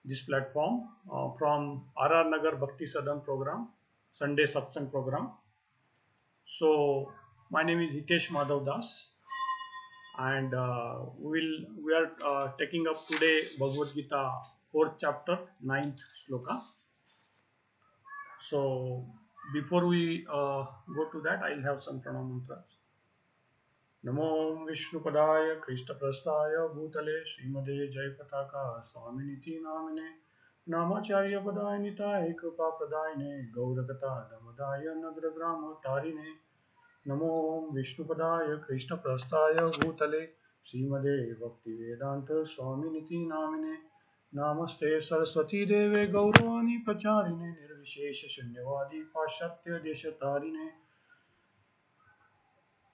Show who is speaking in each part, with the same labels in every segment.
Speaker 1: this platform from RR Nagar Bhakti Sadhan program, Sunday Satsang program. So my name is Hitesh Madhava Dasa, and we are taking up today Bhagavad Gita 4th chapter 9th shloka. So before we go to that, I'll have some pranam mantras. नमो विष्णुपदाय कृष्णप्रस्थाय भूतले श्रीमदे जयपताका स्वामिनिति नामिने नामाचार्य पदाय निताय कृपा प्रदायने गौरगता दमदाय नग्रग्राम तारिणे नमो विष्णुपदाय कृष्णप्रस्थाय भूतले श्रीमदे भक्तिवेदांत स्वामिनिति नामिने नमस्ते सरस्वती देवे गौरवाणी प्रचारिणे निर्विशेष शून्यवादी पाश्चात्य देशतारिणे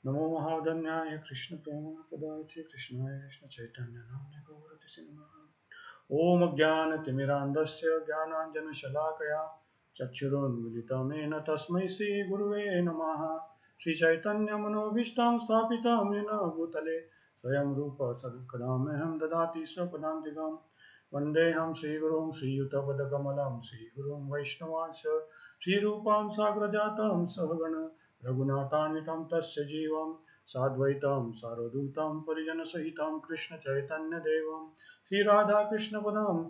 Speaker 1: नमो महावदन्याय कृष्ण प्रेमपदाय कृष्णाय कृष्ण चैतन्य नाम्ने गौरतिसे नमः। ओम ज्ञानतिमिरान्धस्य ज्ञानाञ्जनशलाकया चक्षुरुन्मीलितं येन तस्मै श्रीगुरुवे नमः। श्रीचैतन्यमनोभीष्टं स्थापितं येन भूतले स्वयं रूप सद्गदामह्यं ददाति स्वपदान्तिकं वन्देऽहं श्रीगुरुं श्रीयुतपदकमलं श्रीगुरुं वैष्णवांश्च श्रीरूपां साग्रजातं सहगण रघुनाथान्वितं तस्य जीवं साद्वैतं सारवधूतं परिजनसहितं कृष्णचैतन्यदेवं श्रीराधाकृष्णपदं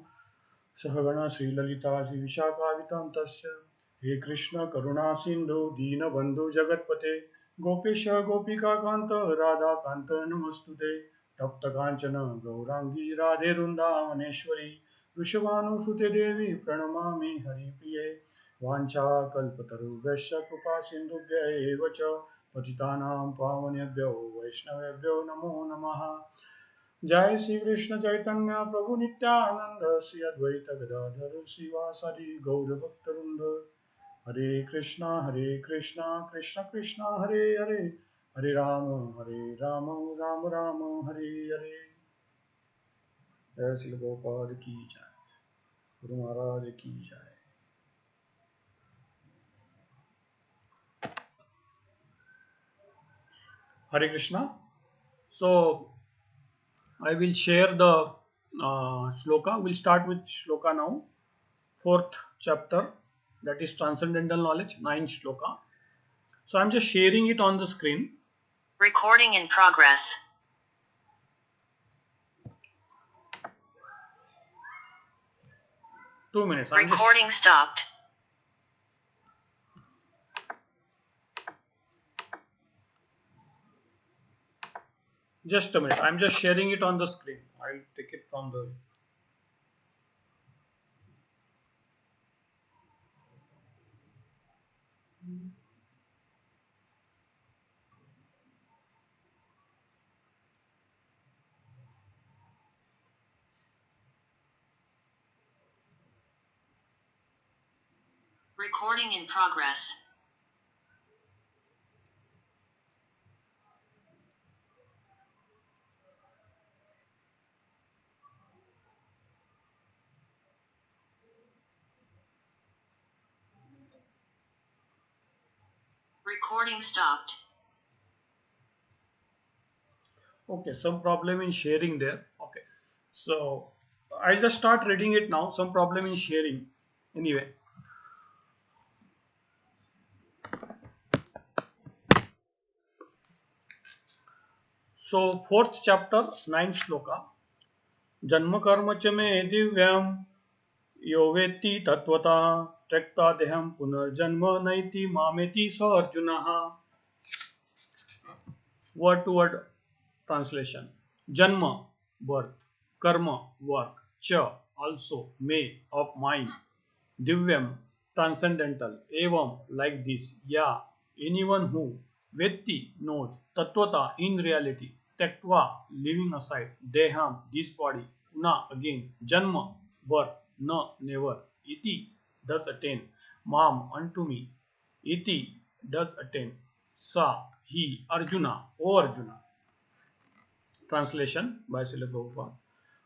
Speaker 1: सहगण श्रीललिता श्रीविशाखावितं तस्य हे कृष्ण करुणा सिन्धु दीनबन्धु जगत्पते गोपेश गोपिकान्त राधाकान्त नमस्तुते तप्तकाञ्चन गौराङ्गी राधे वृन्दावनेश्वरी वृषभानुसुते देवी प्रणमामि हरिप्रिये वाञ्छाकल्पतरुभ्यश्च कृपा सिन्धुभ्य एव च पतितानां पावनेभ्यो वैष्णवेभ्यो नमो नमः। जय श्री कृष्ण चैतन्य प्रभु नित्यानंद श्री अद्वैत गदाधर श्रीवासादि गौरभक्तवृंद। हरे कृष्णा कृष्ण कृष्णा हरे हरे हरे राम राम राम हरे हरे। जय श्री गोपाल की जय, गुरु महाराज की जय। Hare Krishna. So I will share the shloka. We'll start with shloka now. 4th chapter, that is transcendental knowledge, 9th shloka. So I'm just sharing it on the screen.
Speaker 2: Recording in progress.
Speaker 1: Two minutes.
Speaker 2: Recording stopped.
Speaker 1: Just a minute. I'm just sharing it on the screen. I'll take it from the.
Speaker 2: Recording in progress. Recording stopped.
Speaker 1: Okay, some problem in sharing there. Okay, so I'll just start reading it now. Some problem in sharing. Anyway. So 4th chapter, 9th shloka. जन्म कर्म च मे दिव्यम यो वेत्ति तत्वता त्यक्ता देहम पुनर्जन्म नैति मामेति स अर्जुनः. Word to word translation. Janma, birth. Karma, work. Cha, also. Me, of mind. Divyam, transcendental. Evam, like this. Ya, anyone who. Vetti, knows. Tattvata, in reality. Tyaktva, leaving aside. Deham, this body. Na, again. Janma, birth. Na, never. Iti, does attain. Mam, unto me. Iti, does attain. Sa, he. Arjuna, O Arjuna. Translation by Srila Prabhupada.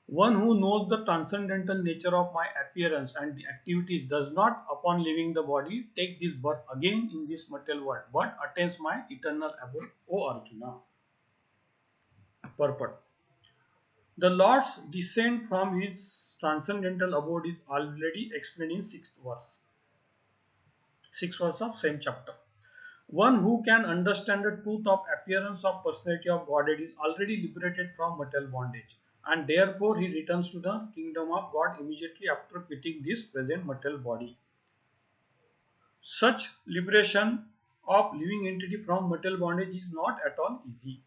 Speaker 1: One who knows the transcendental nature of my appearance and the activities does not, upon leaving the body, take this birth again in this material world, but attains my eternal abode, O Arjuna. Purport. The Lord's descent from his transcendental abode is already explained in 6th verse. 6th verse of same chapter. One who can understand the truth of appearance of personality of Godhead is already liberated from material bondage, and therefore he returns to the kingdom of God immediately after quitting this present material body. Such liberation of living entity from material bondage is not at all easy.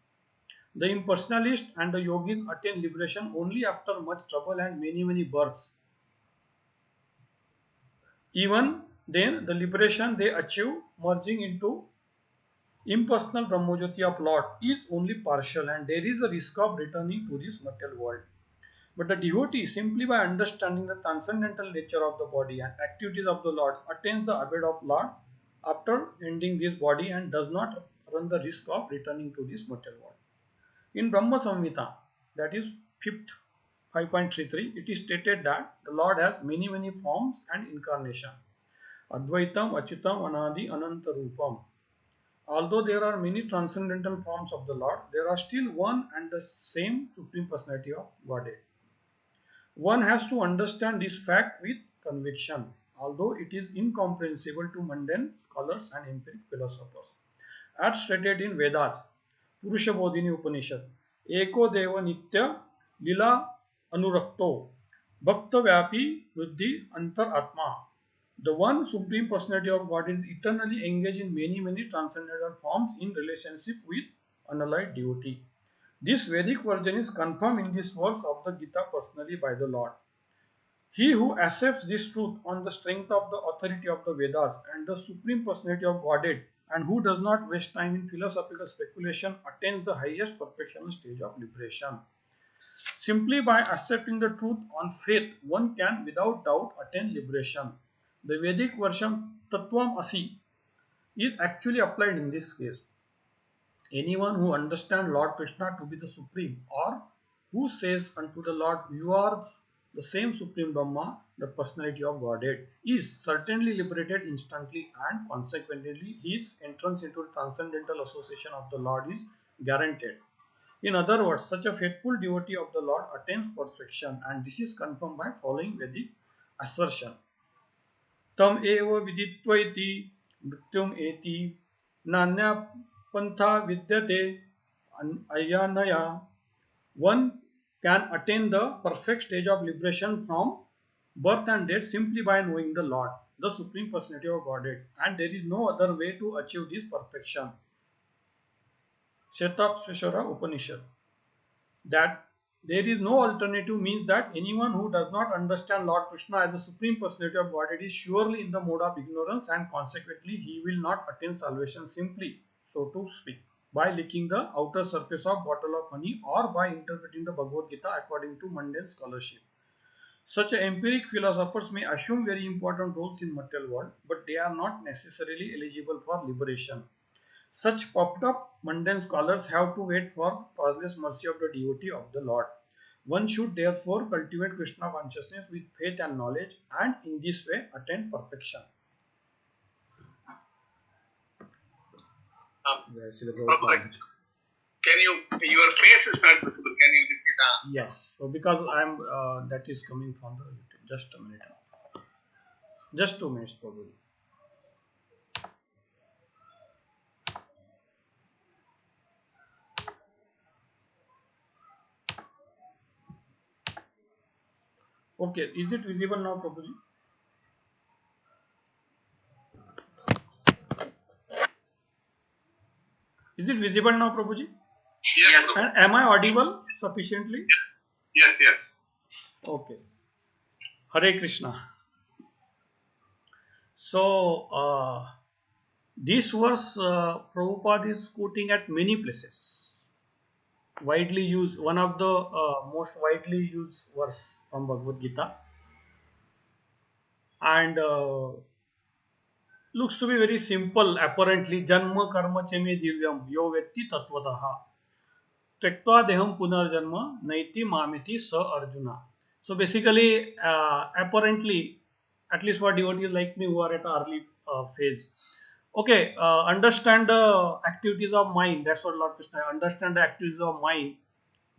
Speaker 1: The impersonalist and the yogis attain liberation only after much trouble and many births. Even then, the liberation they achieve, merging into impersonal Brahmajyoti of Lord, is only partial, and there is a risk of returning to this material world. But the devotee, simply by understanding the transcendental nature of the body and activities of the Lord, attains the abode of Lord after ending this body and does not run the risk of returning to this material world. In Brahma Samhita, that is 5th 5.33, it is stated that the Lord has many forms and incarnation. Advaitam, Achyutam, Anadi, Ananta Rupam. Although there are many transcendental forms of the Lord, there are still one and the same Supreme Personality of Godhead. One has to understand this fact with conviction, although it is incomprehensible to mundane scholars and empiric philosophers. As stated in Vedas, Purusha Bodhini Upanishad, Eko Deva Nitya Lila Anurakto Bhakta Vyapi Vriddhi Antar Atma. The one Supreme Personality of God is eternally engaged in many transcendental forms in relationship with unallied devotee. This Vedic version is confirmed in this verse of the Gita personally by the Lord. He who accepts this truth on the strength of the authority of the Vedas and the Supreme Personality of Godhead, and who does not waste time in philosophical speculation, attains the highest perfectional stage of liberation. Simply by accepting the truth on faith, one can without doubt attain liberation. The Vedic version Tattvam Asi is actually applied in this case. Anyone who understands Lord Krishna to be the Supreme, or who says unto the Lord, you are the same Supreme Brahma, the personality of Godhead, is certainly liberated instantly, and consequently his entrance into the transcendental association of the Lord is guaranteed. In other words, such a faithful devotee of the Lord attains perfection, and this is confirmed by following Vedic assertion. Tam eva viditvaiti mrityum eti nanya pantha vidyate ayanaya. One can attain the perfect stage of liberation from birth and death simply by knowing the Lord, the Supreme Personality of Godhead, and there is no other way to achieve this perfection. Shetapsveshwara Upanishad. That there is no alternative means that anyone who does not understand Lord Krishna as the Supreme Personality of Godhead is surely in the mode of ignorance, and consequently he will not attain salvation simply, so to speak, by licking the outer surface of bottle of honey or by interpreting the Bhagavad Gita according to mundane scholarship. Such empiric philosophers may assume very important roles in material world, but they are not necessarily eligible for liberation. Such popped up mundane scholars have to wait for causeless mercy of the devotee of the Lord. One should therefore cultivate Krishna consciousness with faith and knowledge, and in this way attain perfection.
Speaker 3: Perfect. Can you, your face is not visible, can you repeat?
Speaker 1: Yes, so because I am, that is coming from the YouTube. Just a minute. Just 2 minutes probably. Okay, is it visible now, Prabhuji? Is it visible now, Prabhuji?
Speaker 3: Yes.
Speaker 1: And am I audible sufficiently?
Speaker 3: Yes.
Speaker 1: Okay. Hare Krishna. So, this verse Prabhupada is quoting at many places. Widely used, one of the most widely used verse from Bhagavad Gita, and looks to be very simple apparently. Janma karma chame divyam yo vetti tattvataha tektva deham punarjanma naiti mamiti sa Arjuna. So basically, apparently, at least for devotees like me who are at an early phase, okay, understand the activities of mind. That's what Lord Krishna. Understand the activities of mind,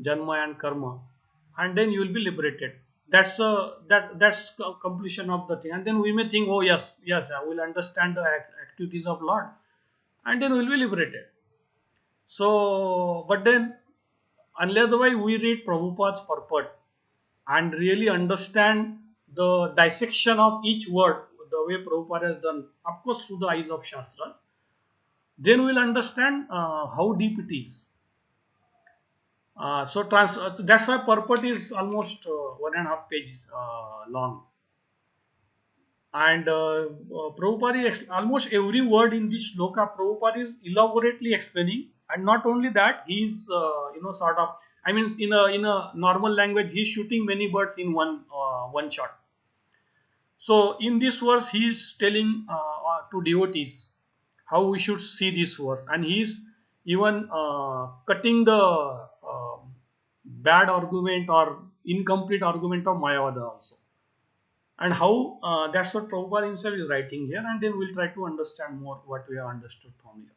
Speaker 1: janma and karma, and then you will be liberated. that's completion of the thing, and then we may think, oh yes, yes, I will understand the activities of Lord, and then we will be liberated. So, but then unless otherwise we read Prabhupada's purport and really understand the dissection of each word, the way Prabhupada has done, of course through the eyes of Shastra, then we will understand how deep it is. That's why purport is almost 1.5 page long. And Prabhupada is almost every word in this shloka, Prabhupada is elaborately explaining, and not only that, he is sort of, I mean, in a normal language, he is shooting many birds in one shot. So in this verse, he is telling to devotees how we should see this verse, and he is even cutting the bad argument or incomplete argument of Mayavada also. And how that's what Prabhupada himself is writing here, and then we'll try to understand more what we have understood from here.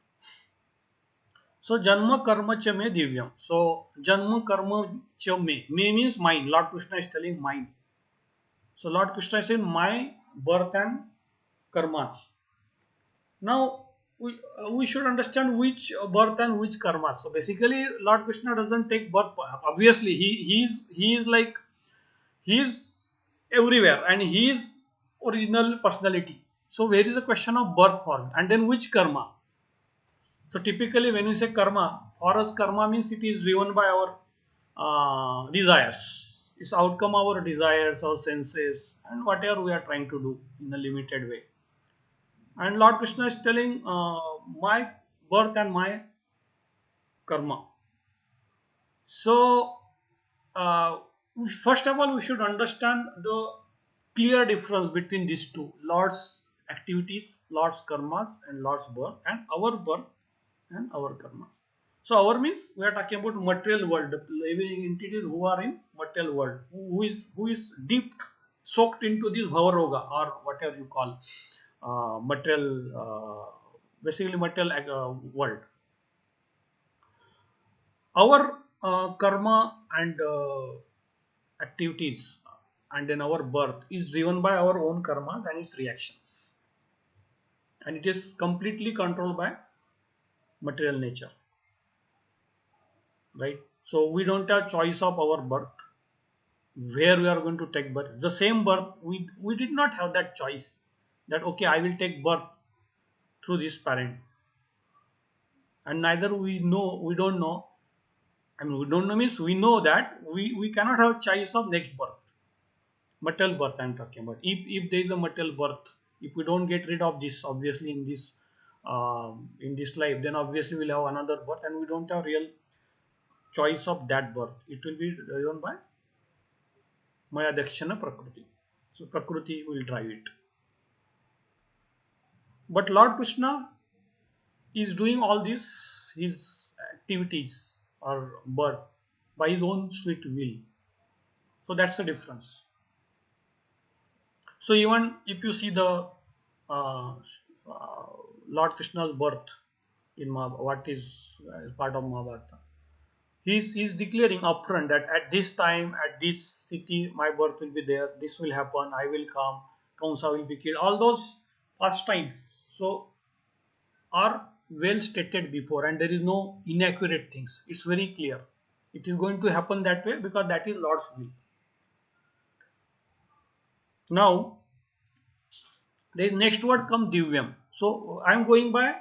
Speaker 1: So Janma Karma Cha Me Divyam. So Janma Karma Cha Me. Me means mine. Lord Krishna is telling mine. So Lord Krishna is saying my birth and karmas. Now we should understand which birth and which karmas. So basically Lord Krishna doesn't take birth. Obviously he is like, he is everywhere, and he is original personality. So where is a question of birth form, and then which karma? So typically when we say karma, for us karma means it is driven by our desires. It's outcome of our desires, our senses, and whatever we are trying to do in a limited way. And Lord Krishna is telling my birth and my karma. So first of all, we should understand the clear difference between these two: Lord's activities, Lord's karmas, and Lord's birth, and our birth and our karma. So our means we are talking about material world, the living entities who are in material world, who is deep soaked into this bhavaroga, or whatever you call material, basically material world. Our karma and activities, and then our birth is driven by our own karma and its reactions, and it is completely controlled by material nature, right? So we don't have choice of our birth, where we are going to take birth. The same birth, we did not have that choice that okay, I will take birth through this parent, and neither we don't know. I mean, we don't know means we know that we cannot have choice of next birth, material birth I am talking about. If there is a material birth, if we don't get rid of this, obviously in this life, then obviously we'll have another birth, and we don't have real choice of that birth. It will be driven by Maya Dakshana Prakriti. So Prakriti will drive it. But Lord Krishna is doing all this, his activities or birth, by his own sweet will. So that's the difference. So even if you see the Lord Krishna's birth in what is part of Mahabharata, he's declaring upfront that at this time, at this city, my birth will be there, this will happen, I will come, Kamsa will be killed. All those past times so are well stated before, and there is no inaccurate things. It's very clear. It is going to happen that way because that is Lord's will. Now, there is next word come Divyam. So I am going by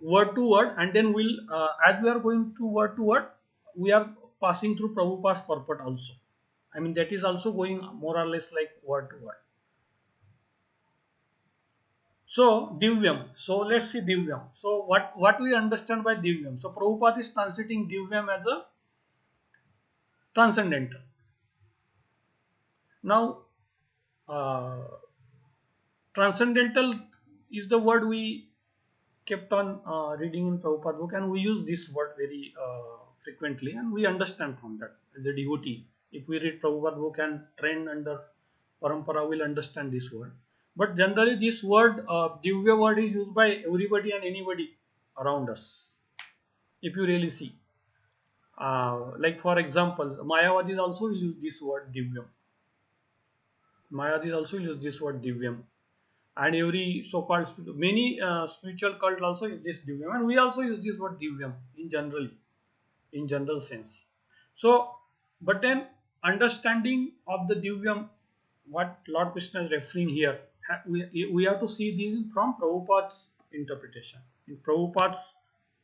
Speaker 1: word to word, and then we'll as we are going to word, we are passing through Prabhupada's purport also. I mean, that is also going more or less like word to word. So Divyam. So let's see Divyam. So what we understand by Divyam? So Prabhupada is translating Divyam as a transcendental. Now transcendental is the word we kept on reading in Prabhupada book, and we use this word very frequently, and we understand from that as a devotee. If we read Prabhupada book and train under Parampara, we'll understand this word. But generally this word, Divya word, is used by everybody and anybody around us, if you really see. Like for example, Mayavadis also will use this word divyam. Mayavadis also will use this word divyam, and every so-called many spiritual cult also use this divyam, and we also use this word divyam in general sense. So, but then understanding of the divyam, what Lord Krishna is referring here, we have to see this from Prabhupada's interpretation, in Prabhupada's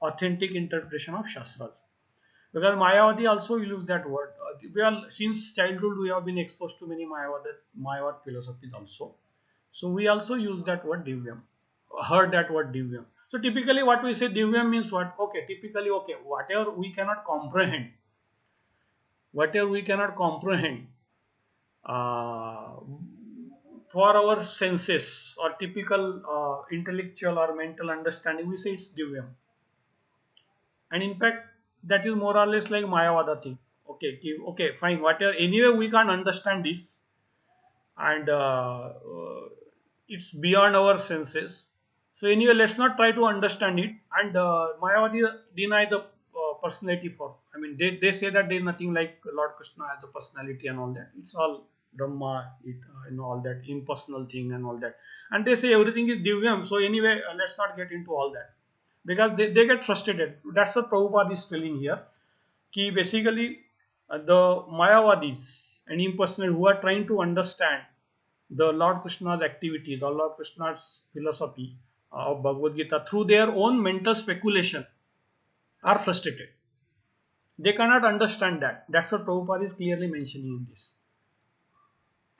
Speaker 1: authentic interpretation of Shastras. Because Mayavadi also use that word. We are, since childhood we have been exposed to many Mayavad philosophies also. So we also use that word divyam, heard that word divyam. So typically what we say divyam means what? Okay, typically okay, whatever we cannot comprehend uh, for our senses or typical intellectual or mental understanding, we say it's divyam. And in fact, that is more or less like Mayavada thing. Okay, okay, fine. Whatever. Anyway, we can't understand this, and it's beyond our senses. So anyway, let's not try to understand it. And Mayavadi deny the personality for. I mean, they say that there is nothing like Lord Krishna as a personality and all that. It's all Brahma, all that impersonal thing and all that. And they say everything is divyam. So anyway, let's not get into all that, because they get frustrated. That's what Prabhupada is telling here. Ki basically the Mayavadis and impersonal who are trying to understand the Lord Krishna's activities or Lord Krishna's philosophy of Bhagavad Gita through their own mental speculation are frustrated. They cannot understand that. That's what Prabhupada is clearly mentioning in this.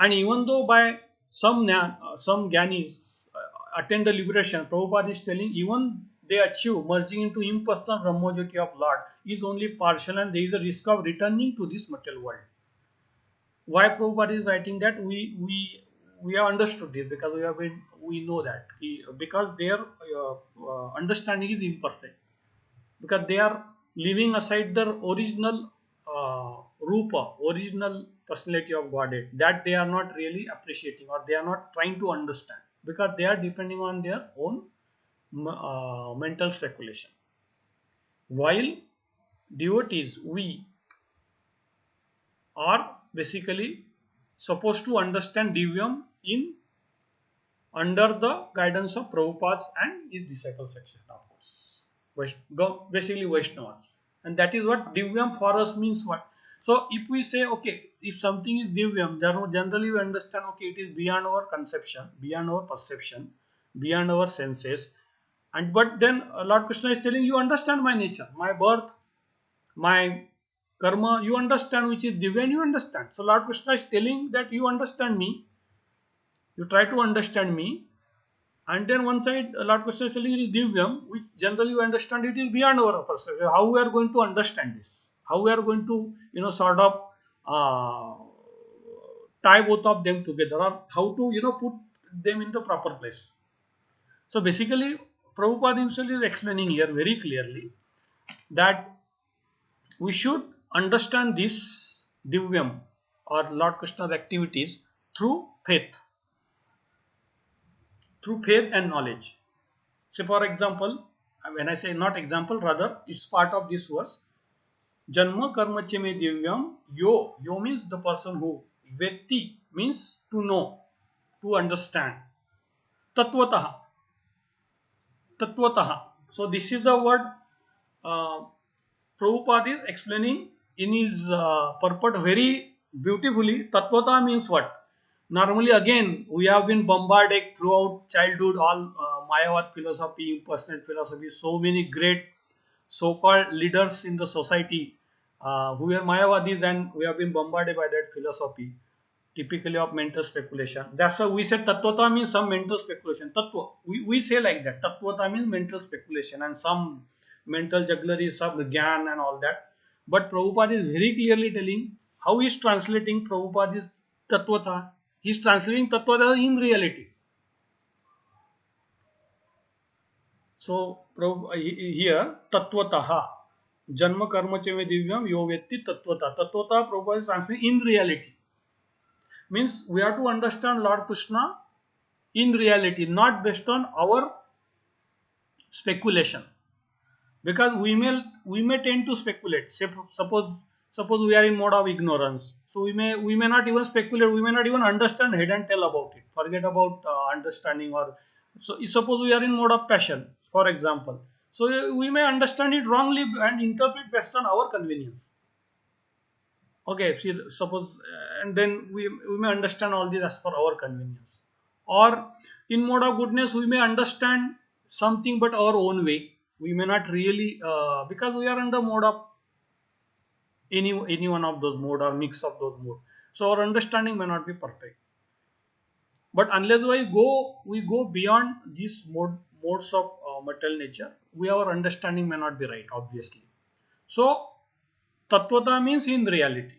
Speaker 1: And even though by some Gyanis attain the liberation, Prabhupada is telling even they achieve merging into impersonal Brahmajyoti of Lord is only partial, and there is a risk of returning to this material world. Why Prabhupada is writing that? We have understood this because we know that because their understanding is imperfect, because they are leaving aside their original rupa, original personality of Godhead, that they are not really appreciating or they are not trying to understand, because they are depending on their own mental speculation. While devotees, we are basically supposed to understand divyam in under the guidance of Prabhupada and his disciples, etc. Of course, basically Vaishnavas, and that is what divyam for us means. What? So if we say okay, if something is divyam, generally we understand okay, it is beyond our conception, beyond our perception, beyond our senses. And but then Lord Krishna is telling you understand my nature, my birth, my karma, you understand which is divine, you understand. So Lord Krishna is telling that you understand me, you try to understand me, and then one side Lord Krishna is telling it is divyam, which generally you understand it is beyond our perception. How we are going to understand this? How we are going to sort of tie both of them together, or how to put them in the proper place? So basically, Prabhupada himself is explaining here very clearly that we should understand this divyam or Lord Krishna's activities through faith and knowledge. So for example, when I say not example, rather it's part of this verse. Janma karma che me divyam yo. Yo means the person who. Vetti means to know, to understand. Tattvataha. Tattvataha. So this is the word Prabhupada is explaining in his purport very beautifully. Tattvata means what? Normally again we have been bombarded throughout childhood, all Mayavad philosophy, impersonal philosophy, so many great so-called leaders in the society who are Mayavadis, and we have been bombarded by that philosophy, typically of mental speculation. That's why we said Tattvata means some mental speculation. Tattva, we say like that. Tattvata means mental speculation and some mental jugglery, some gyan and all that. But Prabhupada is very clearly telling how he is translating Prabhupada is Tattvata. He is translating Tattvata in reality. So here Tattvataha, Janma Karma Cheve Divyam Yo Vetti Tattvata. Tattvata Prabhupada is translating in reality. Means we have to understand Lord Krishna in reality, not based on our speculation. because we may tend to speculate. Suppose we are in mode of ignorance, so we may not even speculate, we may not even understand head and tail about it, forget about understanding. Or so suppose we are in mode of passion, for example, so we may understand it wrongly and interpret based on our convenience. Okay, see, suppose and then we may understand all this as per our convenience. Or in mode of goodness, we may understand something but our own way. We may not really because we are in the mode of any one of those mode or mix of those mode. So our understanding may not be perfect. But unless we go beyond these modes of material nature, our understanding may not be right, obviously. So Tattvata means in reality.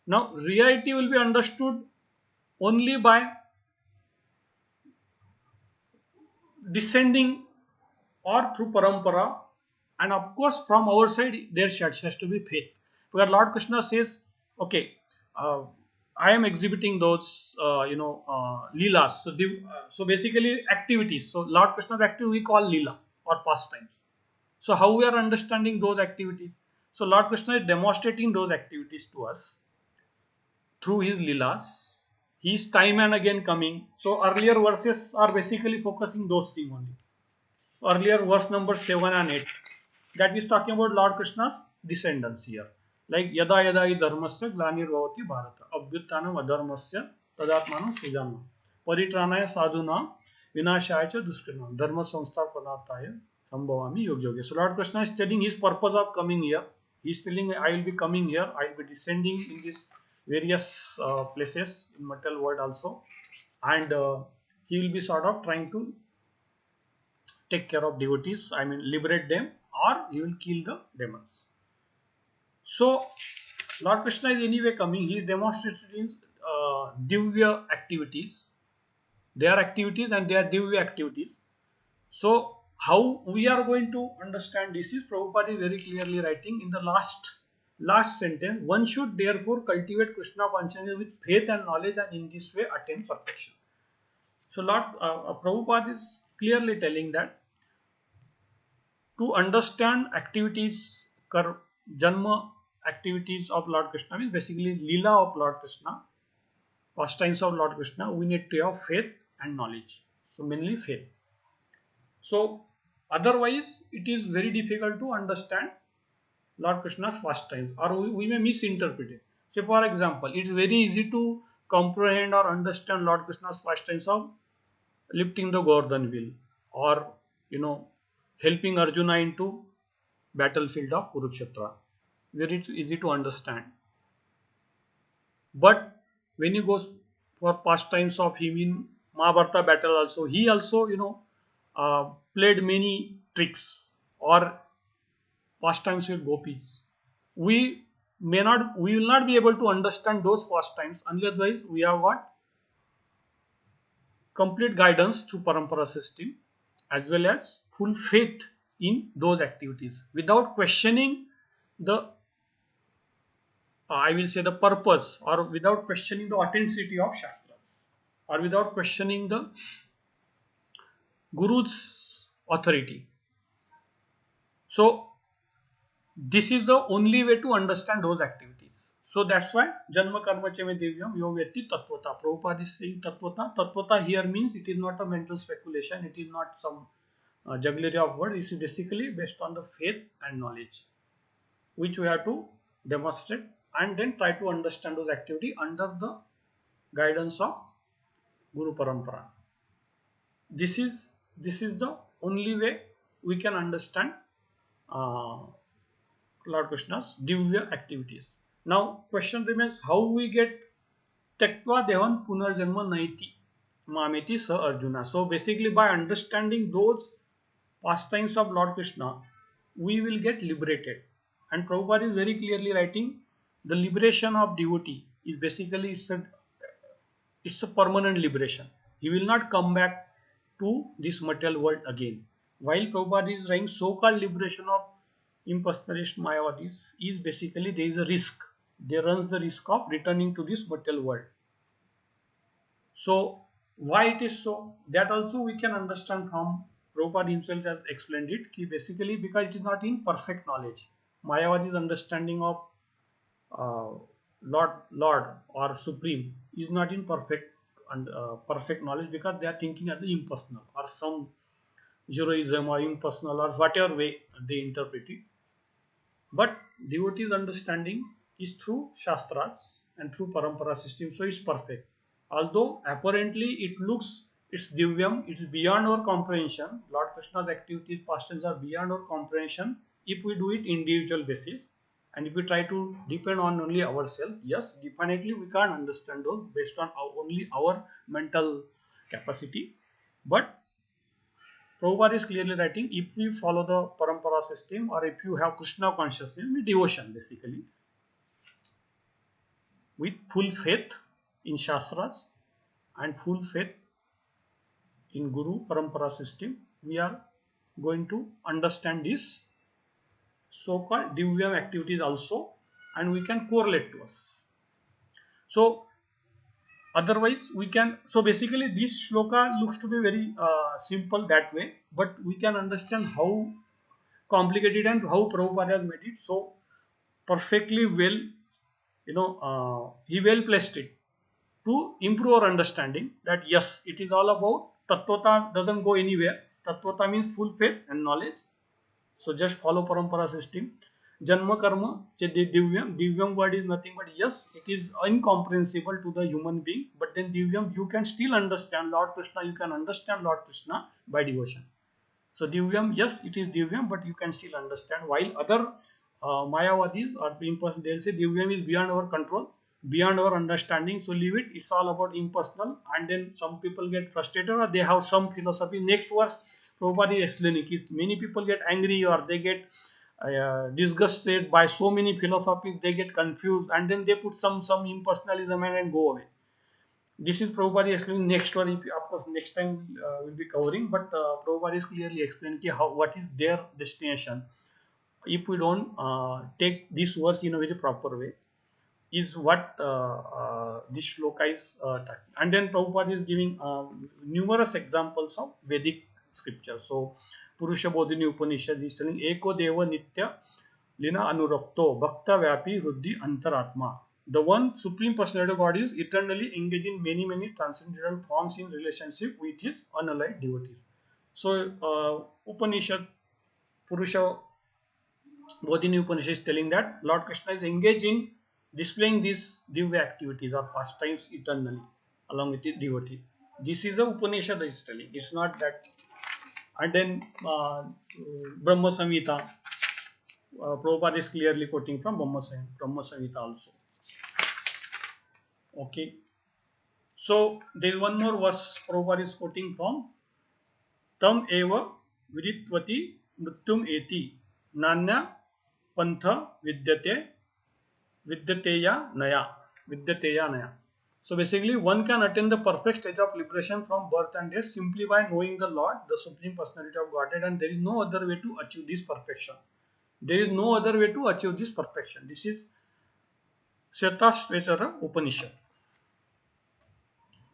Speaker 1: Now reality will be understood only by descending or through parampara, and of course from our side there has to be faith, because Lord Krishna says, okay, uh, I am exhibiting those leelas. So basically activities. So Lord Krishna's activity we call leela or pastimes. So how we are understanding those activities? So Lord Krishna is demonstrating those activities to us through his leelas. He is time and again coming. So earlier verses are basically focusing those things only. Earlier verse number 7 and 8, that is talking about Lord Krishna's descendants here, like yada yada hi dharmasya glanirvavati bharata abhyuttanam adharmasya tadatmanam sujanam paritranaya sadhuna vinashaya cha duskrinam dharma samsthapanarthaya sambhavami yog yoge. So Lord Krishna is telling his purpose of coming here. He is telling, I will be coming here, I will be descending in these various places in material world also, and he will be sort of trying to take care of devotees, I mean liberate them, or he will kill the demons. So Lord Krishna is anyway coming, he is demonstrating divya activities. They are activities and they are divya activities. So how we are going to understand this is, Prabhupada is very clearly writing in the last sentence, one should therefore cultivate Krishna consciousness with faith and knowledge, and in this way attain perfection. So Lord Prabhupada is clearly telling that to understand activities, Janma activities of Lord Krishna means basically Leela of Lord Krishna, pastimes of Lord Krishna, we need to have faith and knowledge. So mainly faith. So otherwise it is very difficult to understand Lord Krishna's pastimes, or we may misinterpret it. Say for example, it is very easy to comprehend or understand Lord Krishna's pastimes of lifting the Gordon wheel, or helping Arjuna into battlefield of Kurukshetra. Very easy to understand. But when you go for pastimes of him in Mahabharata battle also, he also played many tricks or pastimes with gopis. We will not be able to understand those pastimes unless we have got complete guidance through parampara system, as well as full faith in those activities, without questioning the I will say the purpose, or without questioning the authenticity of Shastras, or without questioning the Guru's authority. So this is the only way to understand those activities. So that's why Janma Karma Chame Divyam Yovetti Tattvata. Prabhupada is saying Tattvata. Tattvata here means it is not a mental speculation, it is not some jugglery of words. It is basically based on the faith and knowledge, which we have to demonstrate and then try to understand those activities under the guidance of Guru Parampara. This is the only way we can understand Lord Krishna's divya activities. Now question remains, how we get Tektva Devan Punarjanma Naiti Mameti Sa Arjuna. So basically by understanding those pastimes of Lord Krishna, we will get liberated. And Prabhupada is very clearly writing, the liberation of devotee is basically it's a permanent liberation. He will not come back to this material world again. While Prabhupada is writing so-called liberation of impersonalist Mayavadis is basically there is a risk. They runs the risk of returning to this material world. So why it is so? That also we can understand from Prabhupada himself has explained it, ki basically because it is not in perfect knowledge. Mayavadi's understanding of Lord or Supreme is not in perfect and perfect knowledge, because they are thinking as impersonal or some zeroism or impersonal or whatever way they interpret it. But devotee's understanding is through Shastras and through Parampara system, so it's perfect. Although apparently it looks it's divyam, it's beyond our comprehension. Lord Krishna's activities, pastimes are beyond our comprehension if we do it individual basis. And if we try to depend on only ourselves, yes, definitely we can't understand those based on only our mental capacity. But Prabhupada is clearly writing, if we follow the Parampara system or if you have Krishna consciousness, with devotion basically, with full faith in Shastras and full faith in Guru Parampara system, we are going to understand this so-called Divyam activities also, and we can correlate to us. So otherwise we can, so basically this shloka looks to be very simple that way, but we can understand how complicated and how Prabhupada has made it so perfectly well, he well placed it to improve our understanding that yes, it is all about Tattvata, doesn't go anywhere. Tattvata means full faith and knowledge. So just follow Parampara system. Janma karma, divyam word is nothing but yes, it is incomprehensible to the human being, but then divyam, you can still understand Lord Krishna, you can understand Lord Krishna by devotion. So divyam, yes, it is divyam, but you can still understand. While other Mayavadis or impersonal, they'll say divyam is beyond our control, beyond our understanding, so leave it, it's all about impersonal. And then some people get frustrated or they have some philosophy. Next verse Prabhupada is explaining it. Many people get angry or they get disgusted by so many philosophies, they get confused and then they put some impersonalism and go away. This is Prabhupada explaining. Next one, of course, next time we'll be covering, but Prabhupada is clearly explaining what is their destination if we don't take this verse in a very proper way, is what this shloka is talking. And then Prabhupada is giving numerous examples of Vedic scripture. So Purusha Bodhini Upanishad is telling Eko Deva Nitya Lina Anurakto Bhakta Vyapi Ruddhi Antaratma. The one Supreme Personality of God is eternally engaged in many transcendental forms in relationship with his unallied devotees. So Upanishad, Purusha Bodhini Upanishad is telling that Lord Krishna is engaged in displaying these divya activities or pastimes eternally along with his devotees. This is a Upanishad that is telling. It's not that. And then Brahma Samhita, Prabhupada is clearly quoting from Brahma Samhita also. Okay. So there is one more verse Prabhupada is quoting from Tam eva viditvati mrityum eti nanya pantha vidyateya naya. So basically one can attain the perfect stage of liberation from birth and death simply by knowing the Lord, the Supreme Personality of Godhead, and there is no other way to achieve this perfection. There is no other way to achieve this perfection. This is Shvetashvara Upanishad.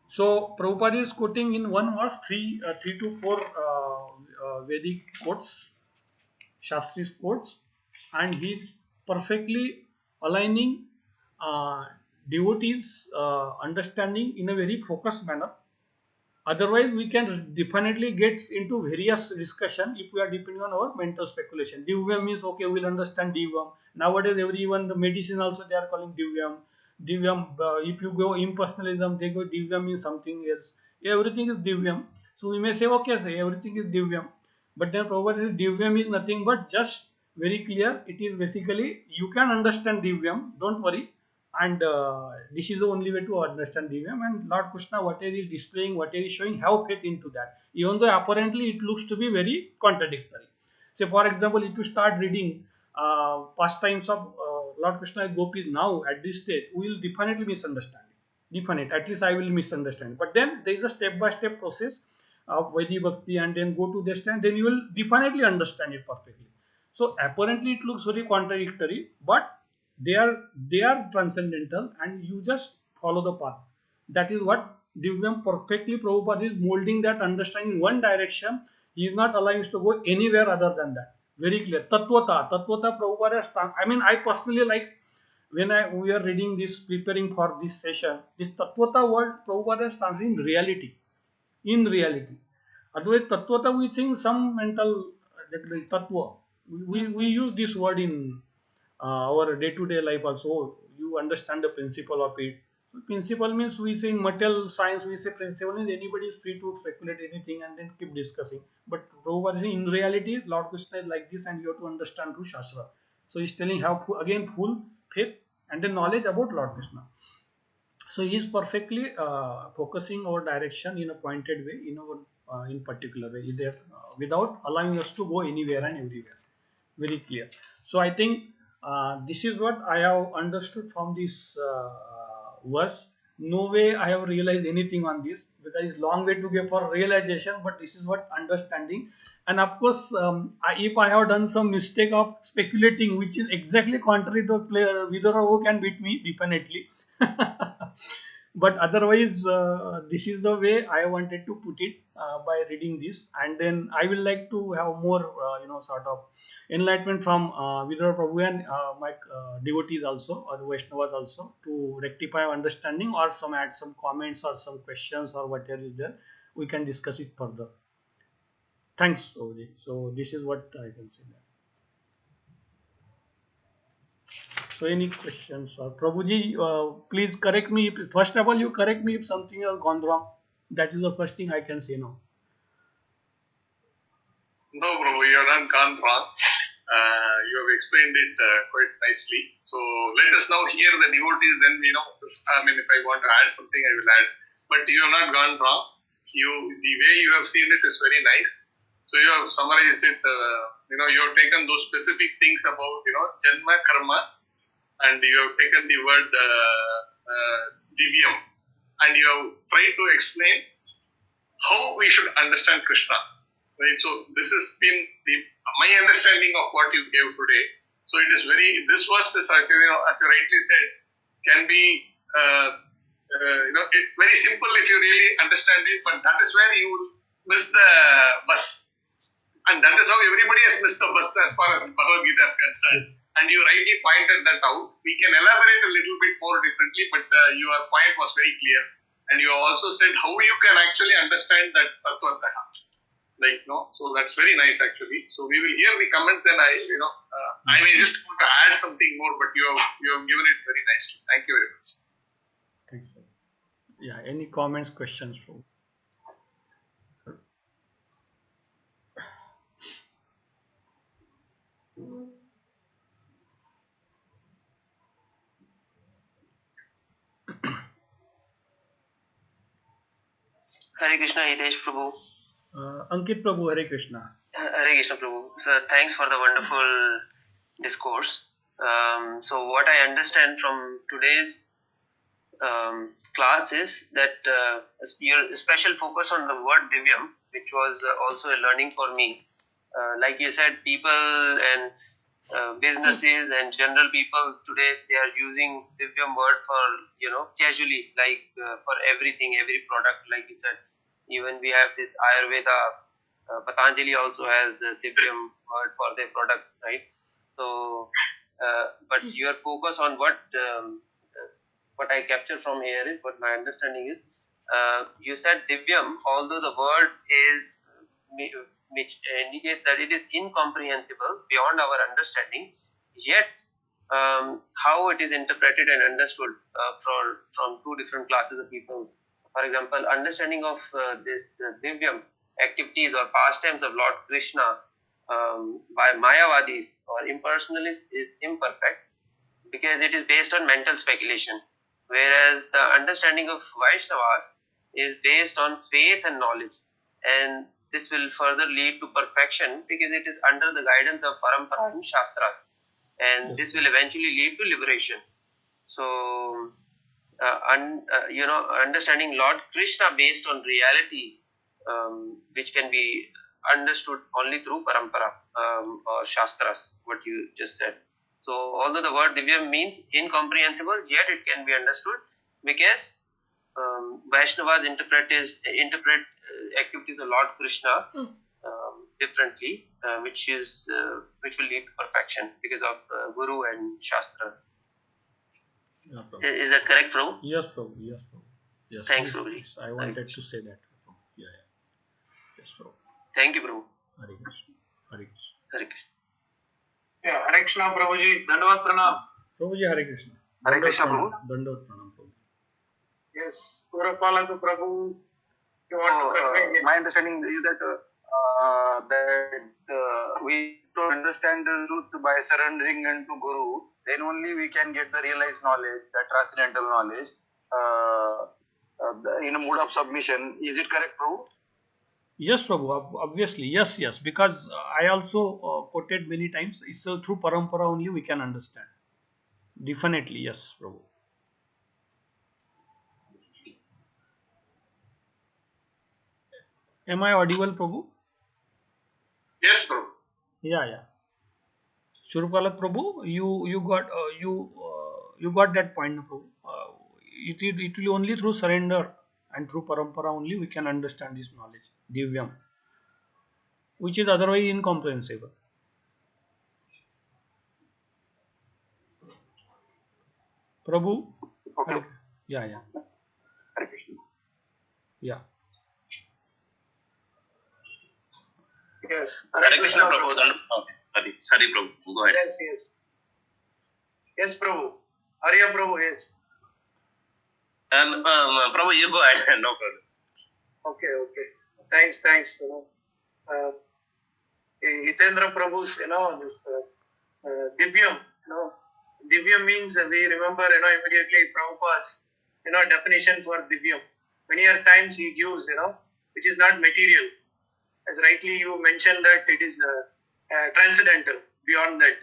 Speaker 1: So Prabhupada is quoting in one verse 3 to 4 Vedic quotes, Shastri's quotes, and he is perfectly aligning devotees' understanding in a very focused manner. Otherwise, we can definitely get into various discussion if we are depending on our mental speculation. Divyam means okay, we'll understand Divyam. Nowadays, even the medicine also they are calling Divyam. Divyam, if you go impersonalism, they go Divyam means something else. Everything is Divyam. So we may say okay, say everything is Divyam. But then probably Divyam is nothing but just very clear. It is basically you can understand Divyam. Don't worry. And this is the only way to understand Divyam. And Lord Krishna, whatever is displaying, whatever is showing, have faith into that. Even though apparently it looks to be very contradictory. Say for example, if you start reading pastimes of Lord Krishna gopis now at this stage, we will definitely misunderstand it. Definitely, at least I will misunderstand. But then there is a step-by-step process of Vaidhi Bhakti, and then go to this stand, then you will definitely understand it perfectly. So apparently it looks very contradictory, but they are transcendental, and you just follow the path. That is what Divyam perfectly Prabhupada is molding that understanding in one direction. He is not allowing us to go anywhere other than that. Very clear. Tattvata. Tattvata Prabhupada has, I mean, I personally like, when we are reading this, preparing for this session, this Tattvata word Prabhupada has translated in reality. In reality. Otherwise, Tattvata, we think some mental Tattva. We use this word in our day-to-day life also. You understand the principle of it. So principle means, we say in material science, we say principle means anybody is free to speculate anything and then keep discussing. But Prabhupada is saying in reality, Lord Krishna is like this and you have to understand through Shastra. So he's telling how, again, full faith and then knowledge about Lord Krishna. So he is perfectly focusing our direction in a pointed way, in particular way, either, without allowing us to go anywhere and everywhere. Very clear. So I think this is what I have understood from this verse. No way I have realized anything on this, because it's long way to go for realization, but this is what understanding. And of course, if I have done some mistake of speculating, which is exactly contrary to player, Vidura can beat me definitely. But otherwise, this is the way I wanted to put it by reading this, and then I will like to have more, sort of enlightenment from Vidura Prabhu and my devotees also, or the Vaishnavas also, to rectify understanding, or add some comments or some questions or whatever is there. We can discuss it further. Thanks, Prabhuji. So this is what I can say. So any questions? Or Prabhuji, please correct me. First of all, you correct me if something has gone wrong. That is the first thing I can say now.
Speaker 3: No, Prabhu, you have not gone wrong. You have explained it quite nicely. So let us now hear the devotees. Then if I want to add something, I will add. But you have not gone wrong. The way you have seen it is very nice. So you have summarized it. You have taken those specific things about Janma, Karma, and you have taken the word Divyam, and you have tried to explain how we should understand Krishna. Right? So this has been my understanding of what you gave today. So it is this verse is actually, as you rightly said, can be very simple if you really understand it, but that is where you will miss the bus. And that is how everybody has missed the bus as far as Bhagavad Gita is concerned. And you rightly pointed that out. We can elaborate a little bit more differently, but your point was very clear. And you also said how you can actually understand that Tattvataha. So that's very nice actually. So we will hear the comments, then I may just want to add something more, but you have given it very nicely. Thank you very much.
Speaker 1: Thanks. Yeah, any comments, questions?
Speaker 4: Hare Krishna, Hitesh Prabhu.
Speaker 1: Ankit Prabhu, Hare Krishna.
Speaker 4: Hare Krishna Prabhu. So thanks for the wonderful discourse. So what I understand from today's class is that your special focus on the word Divyam, which was also a learning for me. Like you said, people and businesses and general people today, they are using Divyam word for casually, like for everything, every product. Like you said, even we have this Ayurveda. Patanjali also has Divyam word for their products, right? So, but your focus on what I capture from here is, what my understanding is, you said Divyam, although the word is which indicates that it is incomprehensible, beyond our understanding, yet how it is interpreted and understood from two different classes of people. For example, understanding of this Divyam activities or pastimes of Lord Krishna by Mayavadis or impersonalists is imperfect, because it is based on mental speculation, whereas the understanding of Vaishnavas is based on faith and knowledge, and this will further lead to perfection because it is under the guidance of Parampara and Shastras, and this will eventually lead to liberation. So, understanding Lord Krishna based on reality, which can be understood only through Parampara or Shastras, what you just said. So, although the word Divyam means incomprehensible, yet it can be understood because Vaishnavas interpret activities of Lord Krishna differently, which will lead to perfection because of Guru and Shastras.
Speaker 1: Yeah, Prabhu.
Speaker 4: Is that correct, Prabhu?
Speaker 1: Yes, Prabhu. Yes, Prabhu. Yes.
Speaker 4: Thanks,
Speaker 1: Yes,
Speaker 4: Prabhuji.
Speaker 1: yes, I wanted to say that. Prabhu. Yeah, yeah. Yes, Prabhu.
Speaker 4: Thank you, Prabhu.
Speaker 1: Hare Krishna. Hare Krishna.
Speaker 4: Hare Krishna.
Speaker 3: Yeah, Hare Krishna, Prabhuji. Dandavat Pranam.
Speaker 1: Prabhuji, Hare Krishna.
Speaker 3: Hare Krishna, Prabhu.
Speaker 1: Dandavat Pranam, Prabhu.
Speaker 3: Yes, Purapalatu Prabhu. You want to
Speaker 5: My understanding is that we to understand the truth by surrendering unto Guru, then only we can get the realized knowledge, the transcendental knowledge, in a mood of submission. Is it correct, Prabhu?
Speaker 1: Yes, Prabhu. Obviously, yes, yes. Because I also quoted many times. It's through parampara only we can understand. Definitely, yes, Prabhu. Am I audible, Prabhu?
Speaker 3: Yes, Prabhu.
Speaker 1: Yeah, yeah. Shurupalak Prabhu, you got that point, Prabhu. It will only through surrender and through parampara only we can understand this knowledge, divyam, which is otherwise incomprehensible. Prabhu,
Speaker 5: Okay.
Speaker 1: yeah, yeah,
Speaker 5: Hare Krishna.
Speaker 1: yeah.
Speaker 3: Yes.
Speaker 4: Hare Krishna, Prabhu. Sorry, Prabhu. Go ahead.
Speaker 3: Yes, yes. Yes, Prabhu. Hariya Prabhu, yes.
Speaker 4: And Prabhu, you go ahead. No problem.
Speaker 3: Okay, okay. Thanks. Hitendra Prabhu's, this Divyam, Divyam means we remember, immediately Prabhupada's, definition for Divyam. Many a times he gives, which is not material. As rightly you mentioned that it is transcendental, beyond that.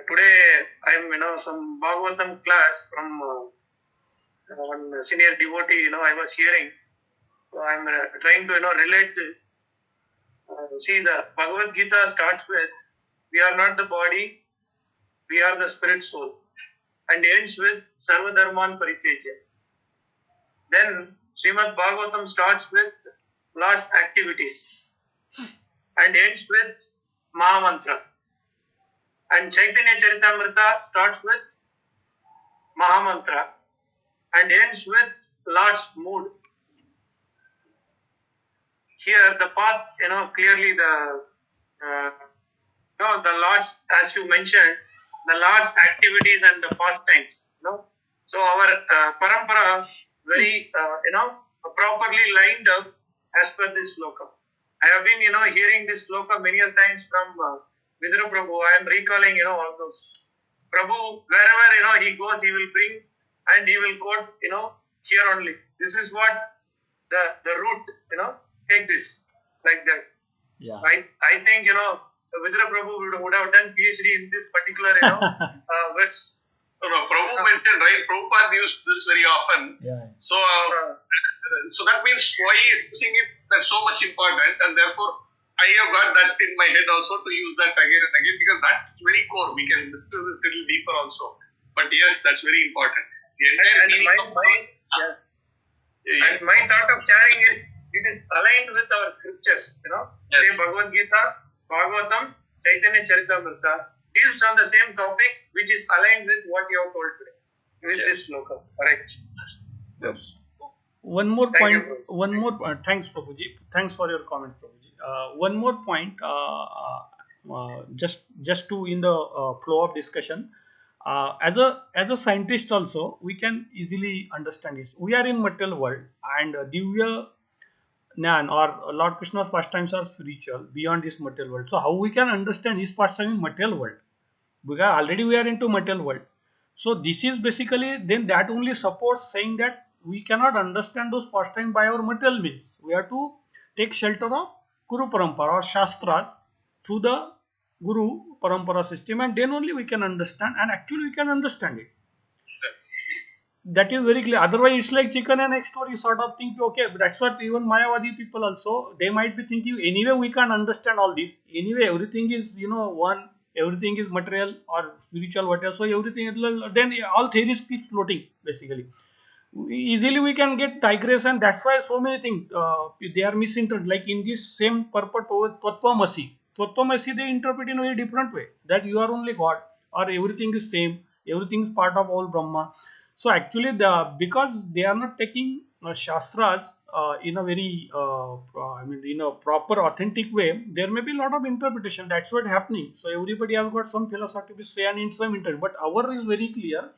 Speaker 3: Today I am, some Bhagavatam class from one senior devotee, I was hearing. So I am trying to, relate this. See, the Bhagavad Gita starts with, we are not the body, we are the spirit soul, and ends with Sarva Dharman Paritejya. Then Shrimad Bhagavatam starts with Lord's activities and ends with Mahamantra. And Chaitanya Charitamrita starts with Mahamantra and ends with Lord's mood. Here the path, clearly the Lord's, as you mentioned, the Lord's activities and the pastimes. So our parampara very, properly lined up as per this sloka. I have been, hearing this sloka many times from Vidura Prabhu. I am recalling, all those. Prabhu, wherever, he goes, he will bring and he will quote, here only. This is what the route, take this, like that.
Speaker 1: Yeah.
Speaker 3: I think, Vidura Prabhu would have done PhD in this particular, verse.
Speaker 6: No, Prabhu mentioned, right? Prabhupada used this very often.
Speaker 1: Yeah.
Speaker 6: So that means why he is using it, that's so much important, and therefore I have got that in my head also to use that again and again, because that's very core. We can discuss this a little deeper also. But yes, that's very important. The entire meaning of
Speaker 3: and my thought of sharing is, it is aligned with our scriptures,
Speaker 6: Yes.
Speaker 3: Say Bhagavad Gita, Bhagavatam, Chaitanya Charitamrita deals on the same topic, which is aligned with what you have told today. With this sloka, correct?
Speaker 6: Yes.
Speaker 1: One more
Speaker 3: Thank
Speaker 1: point.
Speaker 3: you,
Speaker 1: Thanks, Prabhuji. Thanks for your comment, Prabhuji. One more point. Just to in the flow of discussion. As a scientist also, we can easily understand this. We are in material world, and Divya Jnana or Lord Krishna's pastimes are spiritual beyond this material world. So how we can understand his pastime in material world? Because already we are into material world. So this is basically, then that only supports saying that we cannot understand those pastimes by our material means. We have to take shelter of Guru Parampara or Shastras through the Guru Parampara system, and then only we can understand, and actually we can understand it. That is very clear. Otherwise, it's like chicken and egg story sort of thing. Okay, but that's what even Mayavadi people also, they might be thinking, anyway we can't understand all this. Anyway, everything is, one, everything is material or spiritual, whatever. So everything, then all theories keep floating basically. easily we can get digress, and that's why so many things they are misinterpreted. Like in this same purport over Tattvamasi they interpret in a very different way, that you are only God, or everything is same, everything is part of all Brahma. So actually, because they are not taking shastras in a very in a proper authentic way, there may be a lot of interpretation. That's what happening. So everybody has got some philosophy to say and in some interpret, but our is very clear.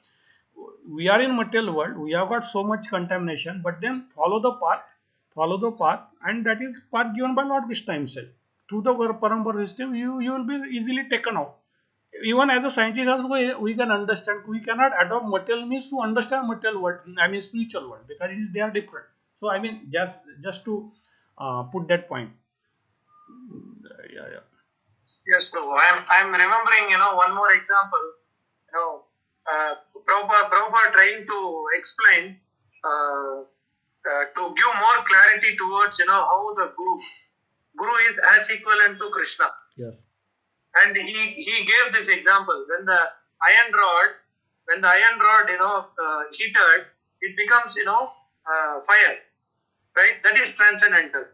Speaker 1: We are in material world, we have got so much contamination, but then follow the path, and that is path given by Lord Krishna himself. Through the parampara system, you will be easily taken out. Even as a scientist also, we can understand, we cannot adopt material means to understand material world, I mean spiritual world, because it is, they are different. So I mean, just to put that point. Yeah.
Speaker 6: Yes, Prabhu. I'm remembering, one more example. Prabhupada trying to explain, to give more clarity towards, how the Guru is as equivalent to Krishna.
Speaker 1: Yes.
Speaker 6: And he gave this example. When the iron rod, heated, it becomes, fire, right? That is transcendental.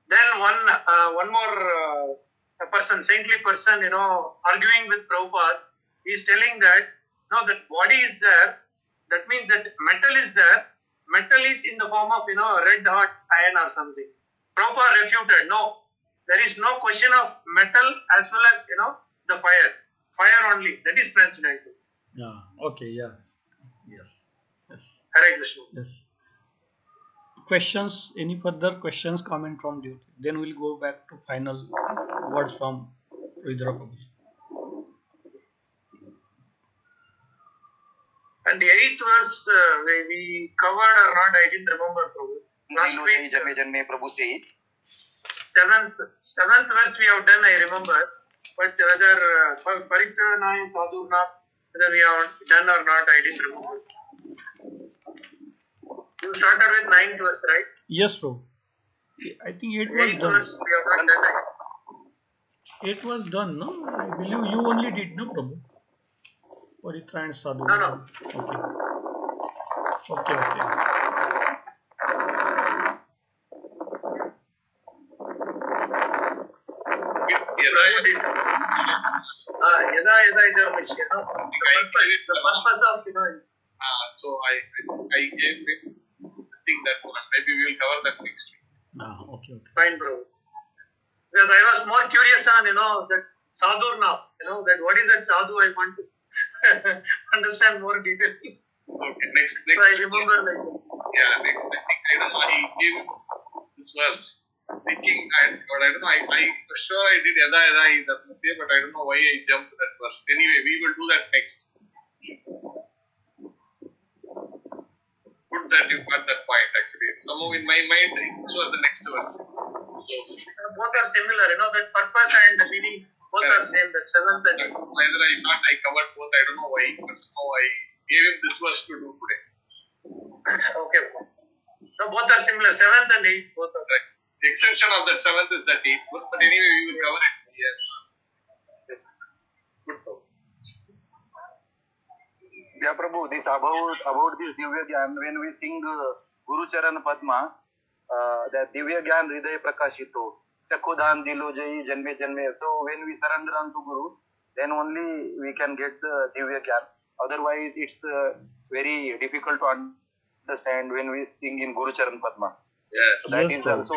Speaker 6: Then one more person, saintly person, arguing with Prabhupada, is telling that, no, that body is there. That means that metal is there. Metal is in the form of, red hot iron or something. Prabhupada refuted, no, there is no question of metal as well as, the fire. Fire only. That is transcendental.
Speaker 1: Yeah. Okay. Yeah. Yes.
Speaker 6: Hare Krishna.
Speaker 1: Yes. Questions? Any further questions, comment from you? Then we'll go back to final words from Ridra Prabhu.
Speaker 6: And the 8th verse we covered or not, I didn't remember, Prabhu. Last week, seventh verse we have done, I remember. But whether Parikrana Sadhurna, whether we have done or not, I didn't remember. You started with 9th verse, right?
Speaker 1: Yes, bro. I think 8 was
Speaker 6: 8th
Speaker 1: done.
Speaker 6: verse we have not done.
Speaker 1: 8 was done, no? I believe you only did, no, Prabhu? Paritra and Sadhu.
Speaker 6: No.
Speaker 1: Okay.
Speaker 6: Yada Idharmishya, the purpose of,
Speaker 3: so I gave him to sing that one. Maybe we will cover that next week.
Speaker 1: Okay.
Speaker 6: Fine, bro. Because I was more curious on, that Sadhurna, that what is that Sadhu, I want to understand more detail.
Speaker 3: Okay, next.
Speaker 6: So I remember like that.
Speaker 3: Yeah, I don't know, he gave this verse thinking, but I don't know, I sure I did Yada Idharmishya, but I don't know why I jumped to that verse. Anyway, we will do that next. Good that you got that point actually. Somehow in my mind, this was the next verse. So,
Speaker 6: both are similar, that purpose and the meaning, both are same, that 7th and 8th.
Speaker 3: Either I thought I covered both, I don't know why, but somehow I gave him this verse to do today.
Speaker 6: Okay. No, both are similar, 7th and 8th, both are.
Speaker 3: Right. The extension of that 7th is that 8th verse, but anyway, we will cover it. Yes. Good.
Speaker 5: Yeah, Prabhu, this about this Divya Gyan, when we sing Guru Charan Padma, that Divya Gyan Hriday Prakashito, Chakhudan Dilo Jai Janme Janme. So when we surrender unto Guru, then only we can get the Divya Gyan. Otherwise, it's very difficult to understand when we sing in Guru Charan Padma.
Speaker 3: Yes.
Speaker 5: So that
Speaker 1: Yes,
Speaker 5: is
Speaker 1: Prabhu.
Speaker 5: also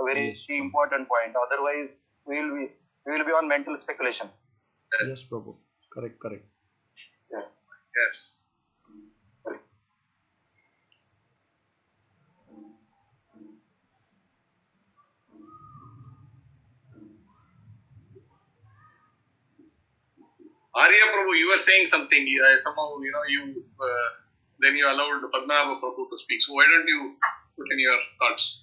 Speaker 5: a very important point. Otherwise, we will be on mental speculation.
Speaker 1: Yes, Prabhu. Correct.
Speaker 3: Yes. Arya Prabhu, you were saying something. Somehow, then you allowed Padmanabha Prabhu to speak. So why don't you put in your thoughts?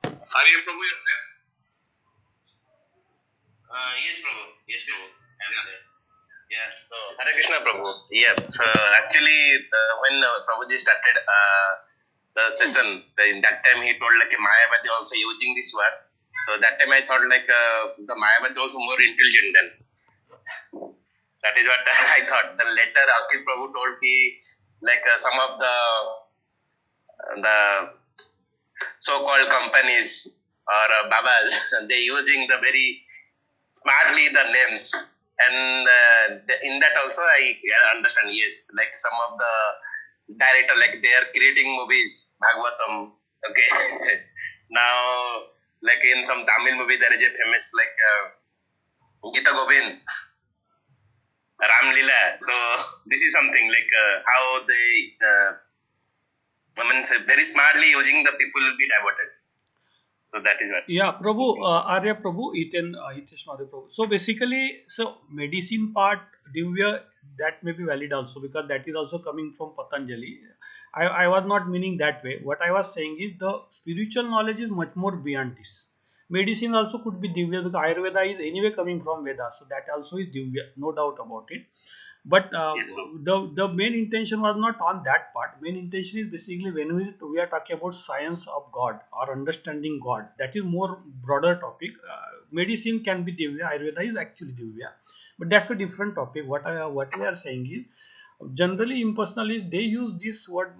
Speaker 3: Arya Prabhu, you're there?
Speaker 4: Yes, Prabhu. I'm there. Yeah. So Hare Krishna, Prabhu. Yeah. So actually, when Prabhuji started the session, in that time he told like Mayavati also using this word. So So that time I thought like the Mayavadi was more intelligent than. That is what I thought. Then later Akil Prabhu told me like some of the so-called companies or babas, they using the very smartly the names, and in that also I understand. Yes, like some of the director, like they are creating movies Bhagavatam. Okay, now like in some Tamil movie there is a famous like Gita Govind, Ram Lila. So this is something like how they women say very smartly using the people will be diverted. So that is what.
Speaker 1: Yeah, Prabhu, Arya Prabhu, Hitesh Madhava Prabhu. So basically, medicine part, Divya, that may be valid also because that is also coming from Patanjali. I was not meaning that way. What I was saying is the spiritual knowledge is much more beyond this. Medicine also could be Divya because Ayurveda is anyway coming from Veda. So that also is Divya, no doubt about it. But
Speaker 4: Yes,
Speaker 1: the main intention was not on that part. Main intention is basically when we are talking about science of God or understanding God. That is more broader topic. Medicine can be Divya. Ayurveda is actually Divya. But that's a different topic. What we are saying is generally impersonalists, they use this word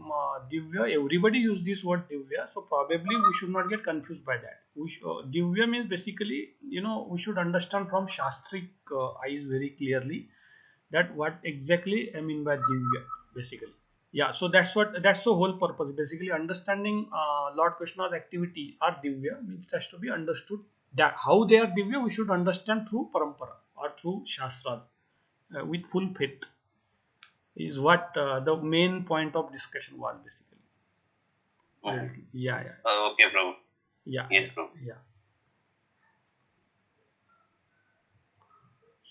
Speaker 1: Divya. Everybody use this word Divya. So probably we should not get confused by that. Divya means basically, we should understand from Shastric eyes very clearly that what exactly I mean by Divya, basically. Yeah, so that's the whole purpose. Basically, understanding Lord Krishna's activity or Divya means has to be understood. That how they are Divya, we should understand through parampara or through Shastras with full faith. Is what the main point of discussion was basically. Yeah.
Speaker 4: Okay, Prabhu.
Speaker 1: Yeah.
Speaker 4: Yes, Prabhu.
Speaker 1: Yeah.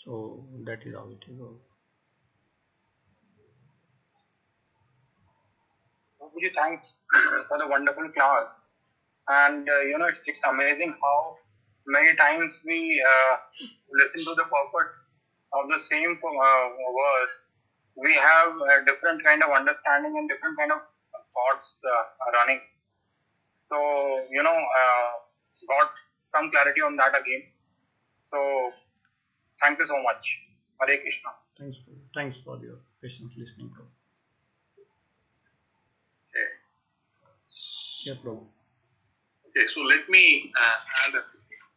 Speaker 1: So that is how it is.
Speaker 5: Guruji, thanks for the wonderful class. And it's amazing how many times we listen to the purport of the same verse. We have a different kind of understanding and different kind of thoughts running. So got some clarity on that again. So thank you so much. Hare Krishna.
Speaker 1: Thanks for your patience listening, bro.
Speaker 3: Okay.
Speaker 1: Yeah, bro.
Speaker 3: Okay, so let me add a few things.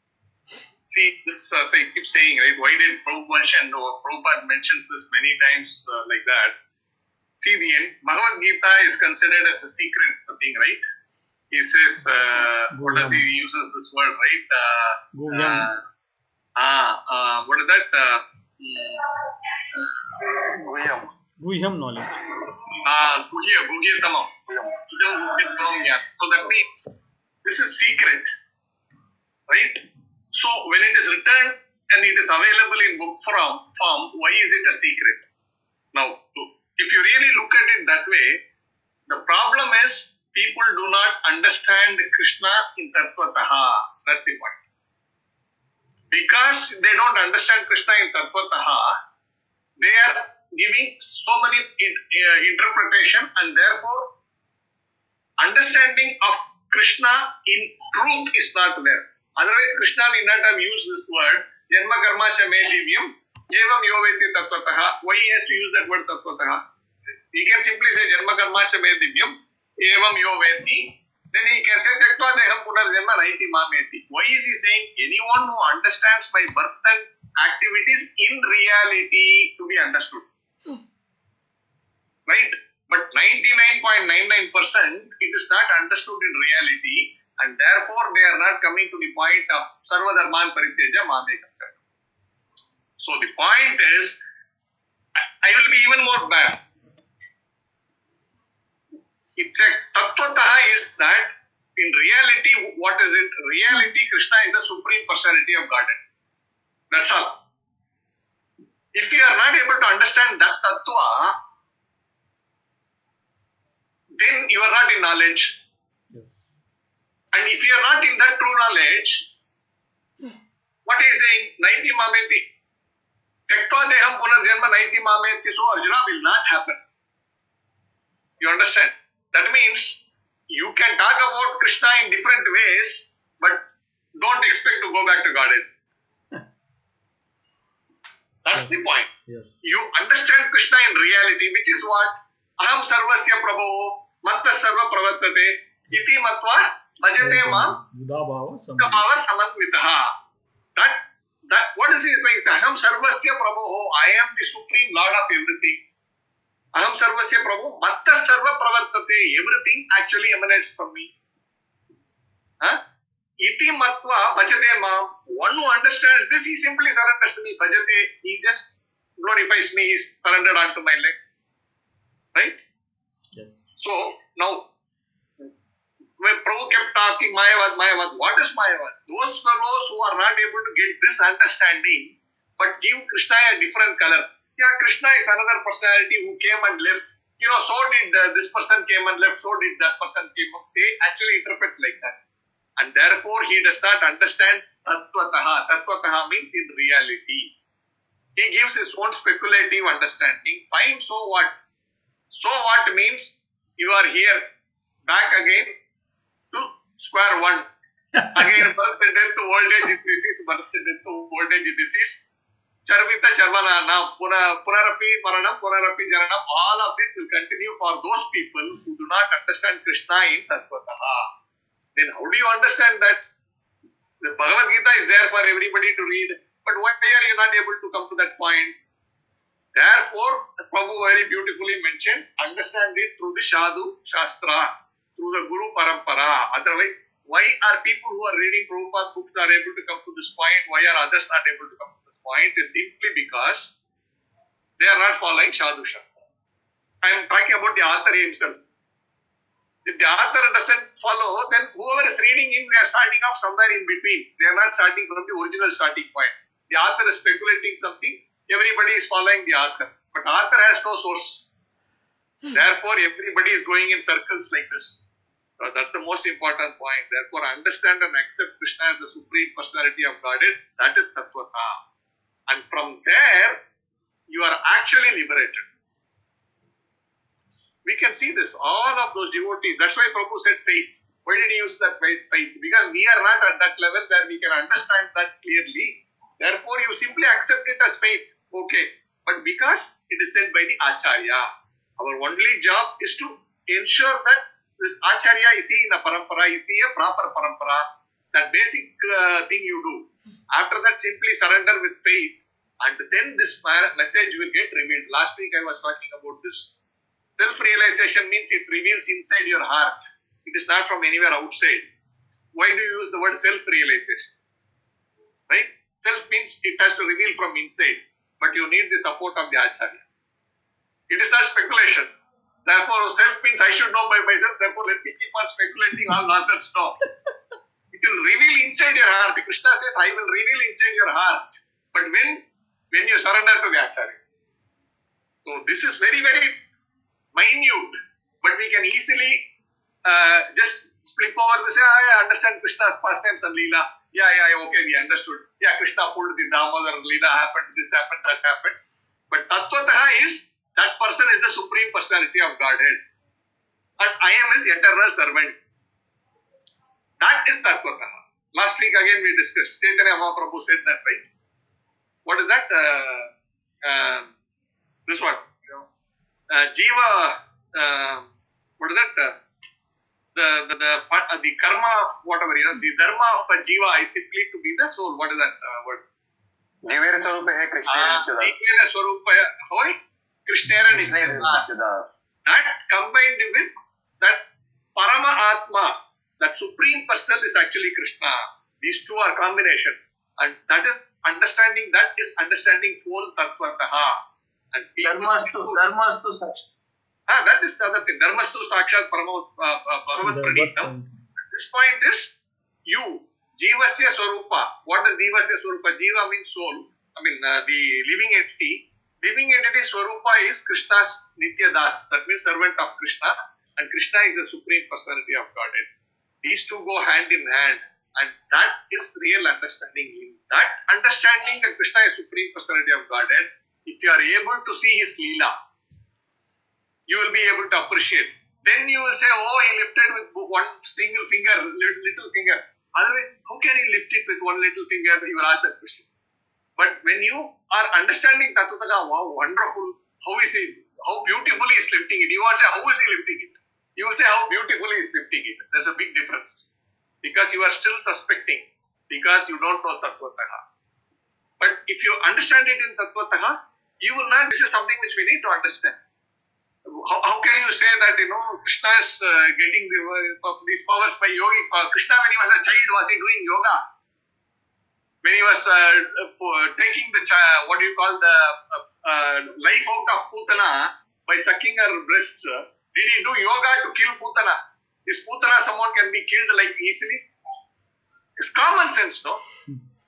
Speaker 3: See, this I keep saying, right? Why did Prabhupada mentions this many times like that? See, the Bhagavad Gita is considered as a secret thing, right? He says, what does he uses this word, right? What is that?
Speaker 1: Guhyam knowledge.
Speaker 3: Guhyatamam. So that means this is secret, right? So when it is written and it is available in book form, why is it a secret? Now, if you really look at it that way, the problem is people do not understand Krishna in Tattvataha. That's the point. Because they don't understand Krishna in Tattvataha, they are giving so many interpretation, and therefore understanding of Krishna in truth is not there. Otherwise, Krishna need not have used this word, Janma Karma Cha Me Divyam, Evam Yoveti Tattvataha. Why he has to use that word Tattvataha? He can simply say Janma Karma Cha Me Divyam, Evam Yoveti. Then he can say Tektva Deham Punarjanma Naiti Mameti. Why is he saying anyone who understands my birth and activities in reality to be understood? Right? But 99.99% it is not understood in reality, and therefore they are not coming to the point of Sarva Dharman Parityaja Mamekam. So the point is, I will be even more bad. It's a Tattvataha is that in reality, what is it? Reality, Krishna is the Supreme Personality of Godhead. That's all. If you are not able to understand that Tattva, then you are not in knowledge.
Speaker 1: Yes.
Speaker 3: And if you are not in that true knowledge, what is saying? Naiti Mameti. Tektva Deham Punarjanma Naiti Mameti. So Arjuna will not happen. You understand? That means you can talk about Krishna in different ways, but don't expect to go back to Godhead. That's the point.
Speaker 1: Yes.
Speaker 3: You understand Krishna in reality, which is what? Aham sarvasya prabho matta sarva pravartate iti matva bhajate mam
Speaker 1: Budhabhava
Speaker 3: kabhava samanvitaha. That what is he saying? Aham sarvasya prabho, I am the supreme lord of everything. Aham sarvasya prabho matta sarva pravartate, everything actually emanates from me. Huh? Iti matva bhajate mam. One who understands this, he simply surrenders to me. Bhajate, he just glorifies me, he is surrendered onto my leg. Right?
Speaker 1: Yes.
Speaker 3: So, now, when Prabhu kept talking Mayavad, Mayavad, what is Mayavad? Those fellows who are not able to get this understanding, but give Krishna a different color. Yeah, Krishna is another personality who came and left. You know, so did this person came and left, so did that person came up. They actually interpret like that. And therefore, he does not understand Tattvataha. Tattvataha means in reality. He gives his own speculative understanding. Fine, so what? So what means you are here, back again to square one. Again, birth and death to old age disease, birth and death to old age disease. Charvita Charvanana, Punarapi Maranam, Punarapi Jaranam, all of this will continue for those people who do not understand Krishna in Tattvataha. Then how do you understand that? The Bhagavad Gita is there for everybody to read, but why are you not able to come to that point? Therefore, Prabhu very beautifully mentioned, understand it through the Sadhu Shastra, through the Guru Parampara. Otherwise, why are people who are reading Prabhupada books are able to come to this point? Why are others not able to come to this point? Is simply because they are not following Sadhu Shastra. I am talking about the author himself. If the author doesn't follow, then whoever is reading him, they are starting off somewhere in between. They are not starting from the original starting point. The author is speculating something, everybody is following the author. But author has no source. Therefore, everybody is going in circles like this. So that's the most important point. Therefore, understand and accept Krishna as the supreme personality of Godhead. That is Tattvata. And from there, you are actually liberated. We can see this, all of those devotees. That's why Prabhu said faith. Why did he use that faith? Because we are not at that level where we can understand that clearly. Therefore, you simply accept it as faith. Okay. But because it is said by the Acharya, our only job is to ensure that this Acharya is in a parampara, is a proper parampara. That basic thing you do. After that, simply surrender with faith. And then this message will get revealed. Last week I was talking about this. Self-realization means it reveals inside your heart. It is not from anywhere outside. Why do you use the word self-realization? Right? Self means it has to reveal from inside. But you need the support of the Acharya. It is not speculation. Therefore, self means I should know by myself. Therefore, let me keep on speculating all nonsense. No. It will reveal inside your heart. Krishna says, I will reveal inside your heart. But when you surrender to the Acharya. So, this is very, very minute, but we can easily just flip over this. I understand Krishna's pastimes and Leela. Yeah, okay, we understood. Yeah, Krishna pulled the Damodar, Leela happened, this happened, that happened. But Tattvataha is, that person is the supreme personality of Godhead. And I am his eternal servant. That is Tattvataha. Last week again we discussed. Chaitanya Mahaprabhu said that, right? What is that? This one. Jiva, what is that? The karma, whatever, the dharma of a jiva is simply to be the soul. What is that word?
Speaker 5: Divya Swarupa hai Krishna.
Speaker 3: Divya Swarupa hoy Krishna That combined with that Parama Atma, that supreme person is actually Krishna. These two are combination. And that is understanding full Tattvataha. And
Speaker 4: Dharmastu Sakshat.
Speaker 3: That is the other thing. Dharmastu Sakshat Bhagavat Pranitam. This point is you, Jivasya Swarupa. What is Jivasya Swarupa? Jiva means soul. I mean the living entity. Living entity Swarupa is Krishna's Nitya Das. That means servant of Krishna. And Krishna is the supreme personality of Godhead. These two go hand in hand. And that is real understanding. In that understanding that Krishna is supreme personality of Godhead, if you are able to see his Leela, you will be able to appreciate. Then you will say, oh, he lifted with one single finger, little finger. Otherwise, how can he lift it with one little finger? You will ask that question. But when you are understanding Tattvataha, wow, wonderful, how is he, how beautifully he is lifting it. You won't say, how is he lifting it? You will say, how beautifully he is lifting it. There's a big difference. Because you are still suspecting, because you don't know Tattvataha. But if you understand it in Tattvataha, you will know this is something which we need to understand. How can you say that, Krishna is getting these powers by yogic power? Krishna, when he was a child, was he doing yoga? When he was taking the, what do you call, the life out of Putana by sucking her breast, did he do yoga to kill Putana? Is Putana someone can be killed like easily? It's common sense, no?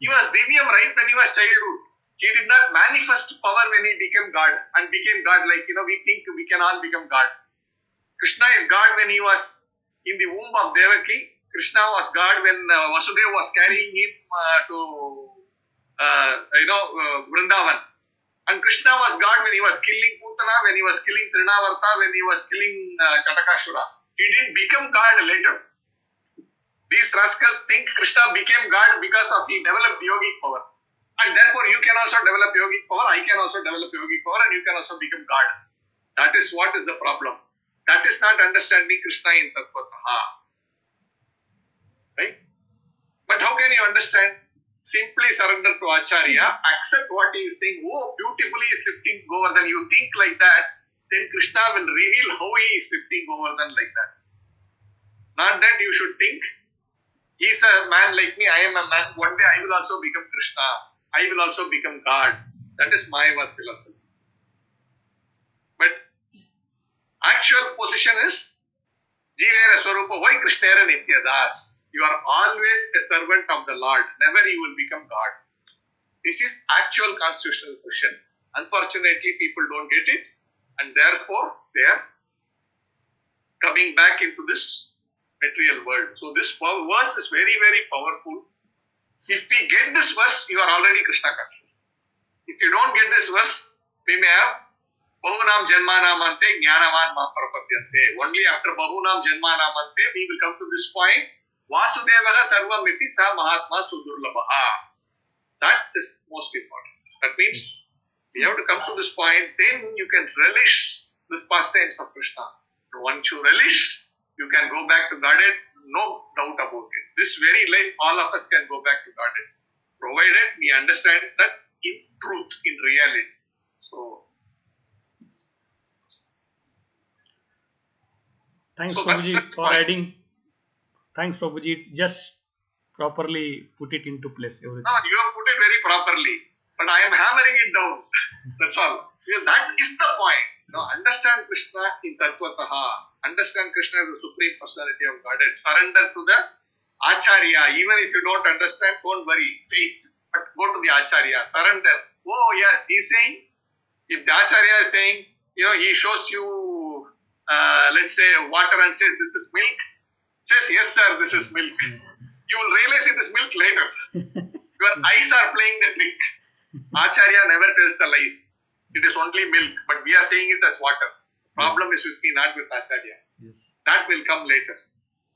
Speaker 3: He was Divyam right when he was childhood. He did not manifest power when he became God and became God like, we think we can all become God. Krishna is God when he was in the womb of Devaki. Krishna was God when Vasudeva was carrying him to, Vrindavan. And Krishna was God when he was killing Putana, when he was killing Trinavarta, when he was killing Katakashura. He didn't become God later. These rascals think Krishna became God because of he developed yogic power. And therefore you can also develop yogic power, I can also develop yogic power, and you can also become God. That is what is the problem. That is not understanding Krishna in Tattvataha. Right? But how can you understand? Simply surrender to Acharya, accept what he is saying. Oh, beautifully he is lifting Govardhan. You think like that, then Krishna will reveal how he is lifting Govardhan like that. Not that you should think, he is a man like me, I am a man. One day I will also become Krishna. I will also become God. That is Mayavad philosophy. But actual position is Jivera Swarupa, why Krishnera Nityadas? You are always a servant of the Lord. Never you will become God. This is actual constitutional question. Unfortunately, people don't get it, and therefore they are coming back into this material world. So this verse is very, very powerful. If we get this verse, you are already Krishna conscious. If you don't get this verse, we may have Bahunam Janmanamante Jnanavan Mahaprapadyante. Only after Bahunam Janmanamante, we will come to this point. Vasudevaha Sarvamiti Sa Mahatma Sudurlabaha. That is most important. That means we have to come to this point, then you can relish this pastimes of Krishna. Once you relish, you can go back to Godhead, no doubt about it. This very life, all of us can go back to Godhead, provided we understand that in truth, in reality. So,
Speaker 1: Thanks,
Speaker 3: So
Speaker 1: Prabhuji,
Speaker 3: that's
Speaker 1: for
Speaker 3: fine.
Speaker 1: adding. Thanks, Prabhuji. Just properly put it into place. Everything.
Speaker 3: no, you have put it very properly, but I am hammering it down. That's all. Because that is the point. Understand Krishna in Tattvataha. Understand Krishna as the Supreme Personality of Godhead. Surrender to the Acharya. Even if you don't understand, don't worry. Faith. But go to the Acharya. Surrender. Oh, yes, he's saying, if the Acharya is saying, he shows you, let's say, water and says, this is milk. Says, yes, sir, this is milk. You will realize it is milk later. Your eyes are playing the trick. Acharya never tells the lies. It is only milk, but we are saying it as water. Problem is with me, not with Acharya.
Speaker 1: Yes.
Speaker 3: That will come later.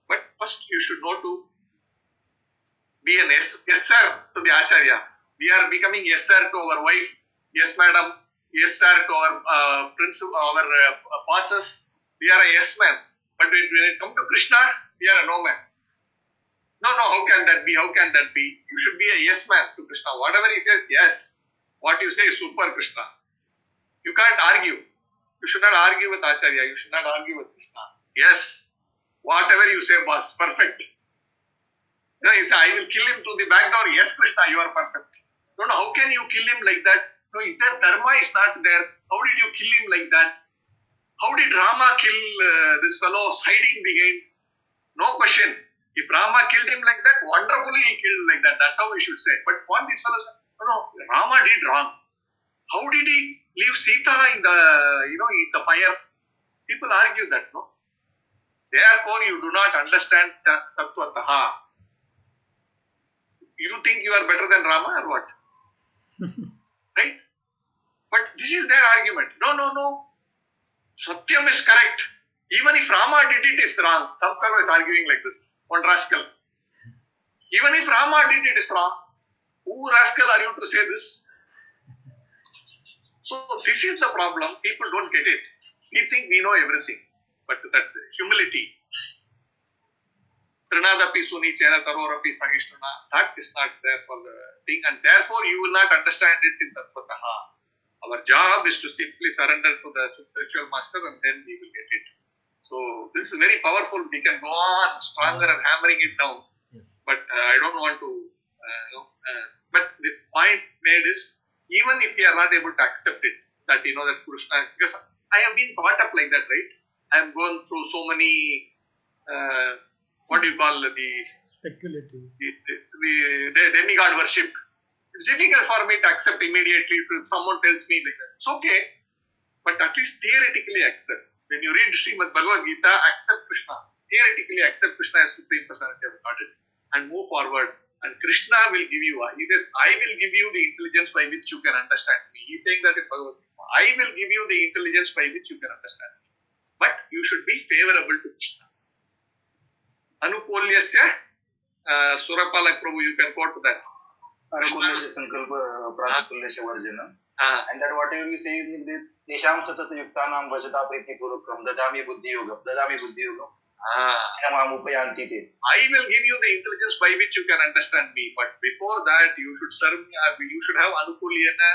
Speaker 3: But first you should know to be an yes sir to the Acharya. We are becoming yes sir to our wife, yes madam, yes sir to our principal, our bosses. We are a yes man. But when it comes to Krishna, we are a no man. No, how can that be? How can that be? You should be a yes man to Krishna. Whatever he says, yes. What you say is super Krishna. You can't argue. You should not argue with Acharya. You should not argue with Krishna. Yes. Whatever you say, boss, perfect. You say, I will kill him through the back door. Yes, Krishna, you are perfect. No, how can you kill him like that? No, is there dharma is not there? How did you kill him like that? How did Rama kill this fellow hiding behind? No question. If Rama killed him like that, wonderfully he killed like that. That's how we should say. But what these fellows, no, Rama did wrong. How did he leave Sita in the, in the fire? People argue that, no? Therefore, you do not understand Tattvataha. You think you are better than Rama or what? Right? But this is their argument. No. Satyam is correct. Even if Rama did it, is wrong. Some fellow is arguing like this. One rascal. Even if Rama did it, is wrong. Who rascal are you to say this? So this is the problem. People don't get it. We think we know everything. But that humility, Trinadapi Suni Chena Tarorapi Sahishtana, that is not there for the thing, and therefore you will not understand it in Tattvataha. Our job is to simply surrender to the spiritual master and then we will get it. So this is very powerful. We can go on stronger and hammering it down.
Speaker 1: Yes.
Speaker 3: But I don't want to, but the point made is, even if we are not able to accept it, that that Krishna, because I have been brought up like that, right? I have gone through so many, what do you call the
Speaker 1: Speculative.
Speaker 3: the demigod worship. It's difficult for me to accept immediately if someone tells me like that. It's okay, but at least theoretically accept. When you read Shrimad Bhagavad Gita, accept Krishna. Theoretically accept Krishna as Supreme Personality of Godhead and move forward. And Krishna will give you, he says, I will give you the intelligence by which you can understand me. He's saying that in Bhagavad Gita. I will give you the intelligence by which you can understand me. But you should be favorable to Krishna. Anukulyasya Surapalak Prabhu, you can quote that.
Speaker 5: Anukulyasya Sankalpa Pratikulyasya Varjana. And that whatever you say is in this Tesham Satata Yuktanam Vajata Priti Purukam Dadami Buddhi Yogam. I will give
Speaker 3: you the intelligence by which you can understand me, but before that you should serve me, you should have Anukulyana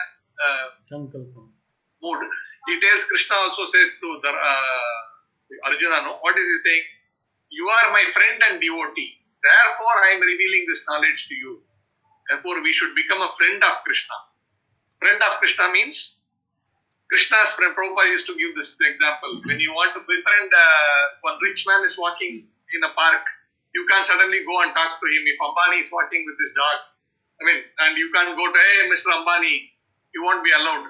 Speaker 3: mood. He tells, Krishna also says to Arjuna, no, what is he saying? You are my friend and devotee. Therefore, I am revealing this knowledge to you. Therefore, we should become a friend of Krishna. Friend of Krishna means, Krishna's friend, Prabhupada used to give this example. When you want to befriend one rich man is walking in a park, you can't suddenly go and talk to him. If Ambani is walking with his dog, and you can't go to, hey, Mr. Ambani, you won't be allowed.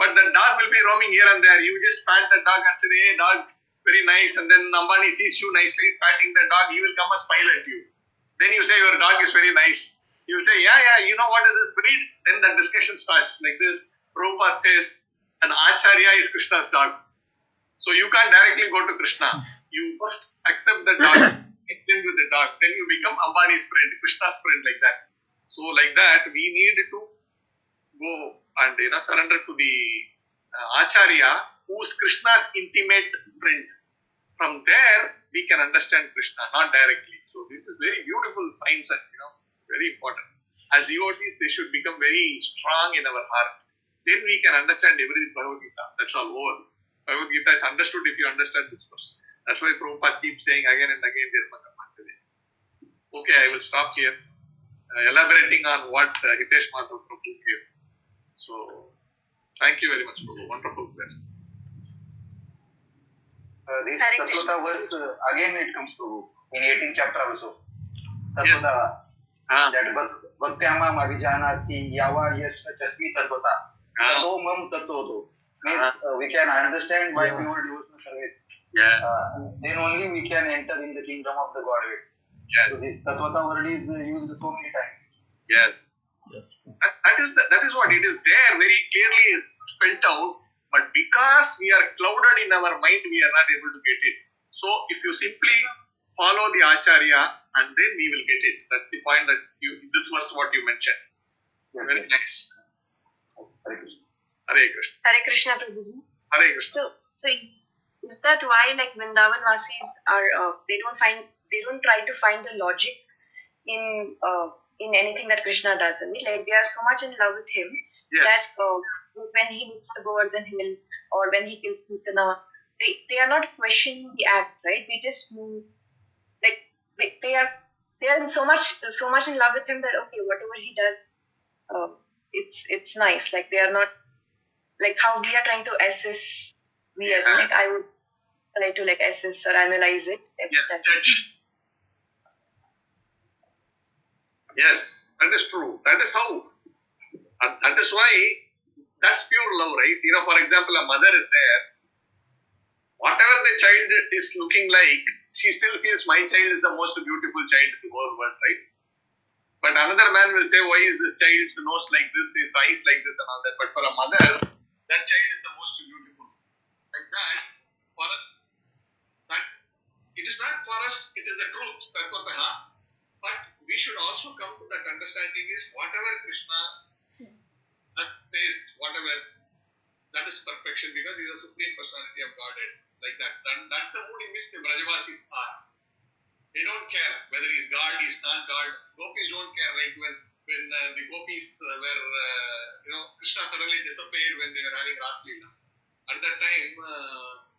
Speaker 3: But the dog will be roaming here and there. You just pat the dog and say, hey, dog, very nice. And then Ambani sees you nicely patting the dog, he will come and smile at you. Then you say, your dog is very nice. You will say, yeah, you know what is this breed? Then the discussion starts like this. Prabhupada says, an Acharya is Krishna's dog. So you can't directly go to Krishna. You first accept the dog, then with the dog. Then you become Ambani's friend, Krishna's friend, like that. So like that, we need to go and surrender to the Acharya, who is Krishna's intimate friend. From there, we can understand Krishna, not directly. So this is very beautiful science and very important. As devotees, they should become very strong in our heart. Then we can understand every Bhagavad Gita. That's all over. Bhagavad Gita is understood if you understand this verse. That's why Prabhupada keeps saying again and again, okay, I will stop here, elaborating on what Hitesh Madhava Prabhu gave. So, thank you very much, Prabhu. Wonderful question.
Speaker 5: This Tatvata verse, again it comes to in 18th chapter also. Tatvata, that Bhaktyamam Abhijanati Yavar Yashna Chasmi Tatvata. Tato Mam Tato. Means we can understand by pure devotional service. Then only we can enter in the kingdom of the Godhead. So this Tatvata word is used so many times.
Speaker 3: Yes. That is what it is there, very clearly is spelled out. But because we are clouded in our mind, we are not able to get it. So if you simply follow the Acharya, and then we will get it. That's the point that this was what you mentioned. Very nice.
Speaker 5: Hare Krishna.
Speaker 3: Hare Krishna.
Speaker 7: Hare Krishna, Prabhuji.
Speaker 3: Hare Krishna.
Speaker 7: So is that why like Vrindavan Vasis are they don't try to find the logic in anything that Krishna does? I mean, like they are so much in love with him that when he meets the Govardhan hill or when he kills Putana, they are not questioning the act, right? They just like they are so much in love with him that okay, whatever he does, it's nice. Like they are not like how we are trying to assess. Like I would try to like assess or analyze it.
Speaker 3: Judge. Yes, that is true. That is how. And that is why that's pure love, right? For example, a mother is there. Whatever the child is looking like, she still feels my child is the most beautiful child in the whole world, right? But another man will say, why is this child's nose like this, its eyes like this and all that. But for a mother, that child is the most beautiful. Like that, for us, that it is not for us, it is the truth, but we we should also come to that understanding is whatever Krishna says, whatever, that is perfection because he is the Supreme Personality of Godhead. Like that. That's the mood in which the Brajavasis are. They don't care whether he is God, he is not God. Gopis don't care. Like when the Gopis were, Krishna suddenly disappeared when they were having Ras Leela. At that time,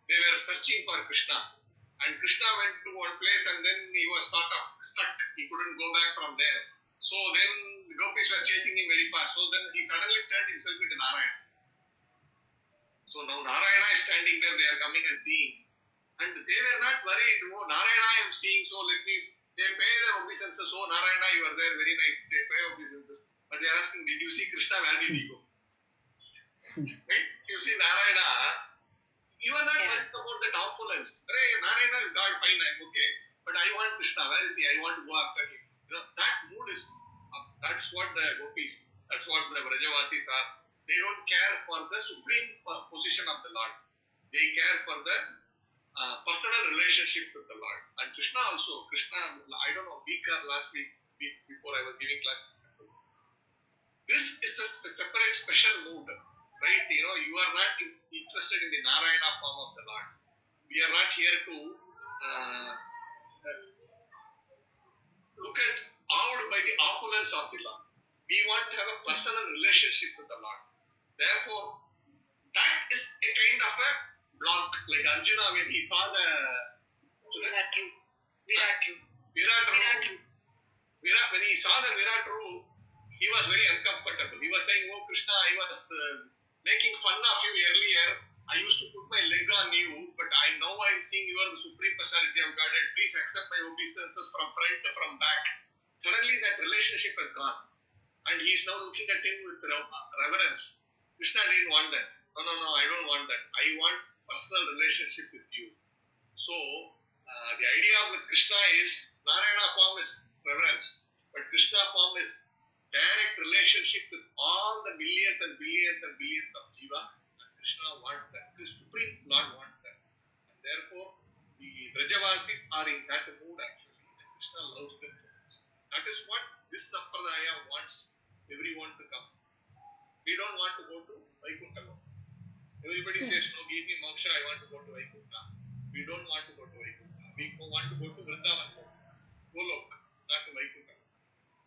Speaker 3: they were searching for Krishna. And Krishna went to one place and then he was sort of stuck. He couldn't go back from there. So then the Gopis were chasing him very fast. So then he suddenly turned himself into Narayana. So now Narayana is standing there, they are coming and seeing. And they were not worried. Oh, Narayana I am seeing, so let me. They pay their obeisances. Oh, Narayana, you are there, very nice. They pay obeisances. But they are asking, did you see Krishna? Where did he go? Right? You see Narayana, you are not worried about that opulence. Hey, Narayana is God, fine, I am okay. But I want Krishna. Where is he? I want to go after him. That mood is, that's what the Gopis, that's what the Brajavasis are. They don't care for the supreme position of the Lord. They care for the personal relationship with the Lord. And Krishna also, I don't know, week or last week before I was giving class, this is a separate special mood, right? You are not interested in the Narayana form of the Lord. We are not here to look at awed by the opulence of the Lord. We want to have a personal relationship with the Lord. Therefore, that is a kind of a block, like Arjuna when he saw the Virat Ru. When he saw the Virat Ru, he was very uncomfortable. He was saying, oh Krishna, I was making fun of you earlier. I used to put my leg on you, but now I am seeing you are the Supreme Personality of Godhead. Please accept my obeisances from front to from back. Suddenly that relationship has gone. And he is now looking at him with reverence. Krishna didn't want that. No, I don't want that. I want personal relationship with you. So, the idea of Krishna is, Narayana form is reverence. But Krishna form is direct relationship with all the millions and billions and billions of Jiva. And Krishna wants that. The Supreme Lord wants that. And therefore, the Brajavasis are in that mood actually. And Krishna loves them. That is what this Sampradaya wants everyone to come. We don't want to go to Vaikuntha. Everybody says, no, give me moksha, I want to go to Vaikuntha. We don't want to go to Vaikuntha. We want to go to Vrindavan, Goloka, not to Vaikuntha.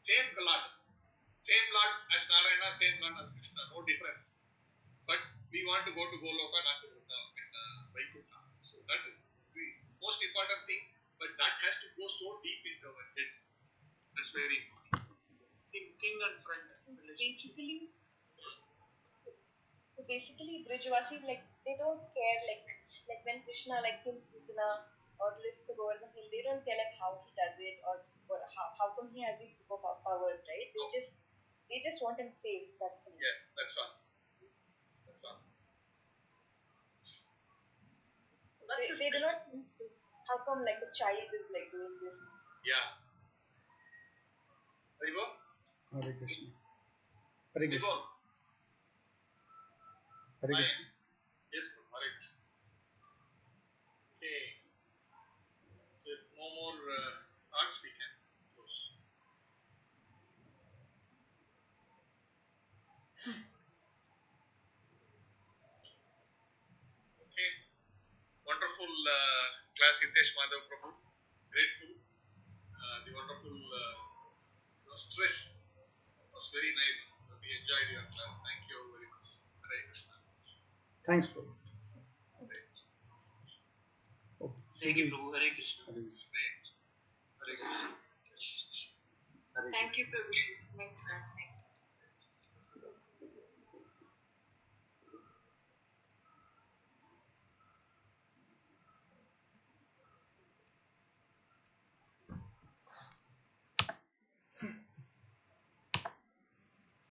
Speaker 3: Same Lord as Narayana, same Lord as Krishna, no difference. But we want to go to Goloka, not to Vaikuntha. So that is the most important thing, but that has to go so deep into our head. That's very king and friend relationship.
Speaker 7: So basically, Brijavasis, like, they don't care, like when Krishna, like, kills Putana or lifts the Govardhan hill, they don't care, like, how he does it or how come he has these superpowers, right? They just want him safe, that's it.
Speaker 3: Yes, that's all.
Speaker 7: They do not think, how come, like, the child is, like, doing this?
Speaker 3: Yeah. Haribo?
Speaker 1: Hare Krishna. Hare Krishna. Hare Krishna.
Speaker 3: Yes, Hare Krishna. Okay. So if no more thoughts, we can close. Okay. Wonderful class, Hitesh Madhava Prabhu. Grateful. The wonderful stress was very nice. We enjoyed your class. Thank you very much. Hare Krishna.
Speaker 1: Thanks, Prabhu. Okay.
Speaker 4: Thank you, Prabhu. Hare Krishna.
Speaker 1: Hare Krishna.
Speaker 3: Hare Krishna.
Speaker 7: Thank you, Prabhu.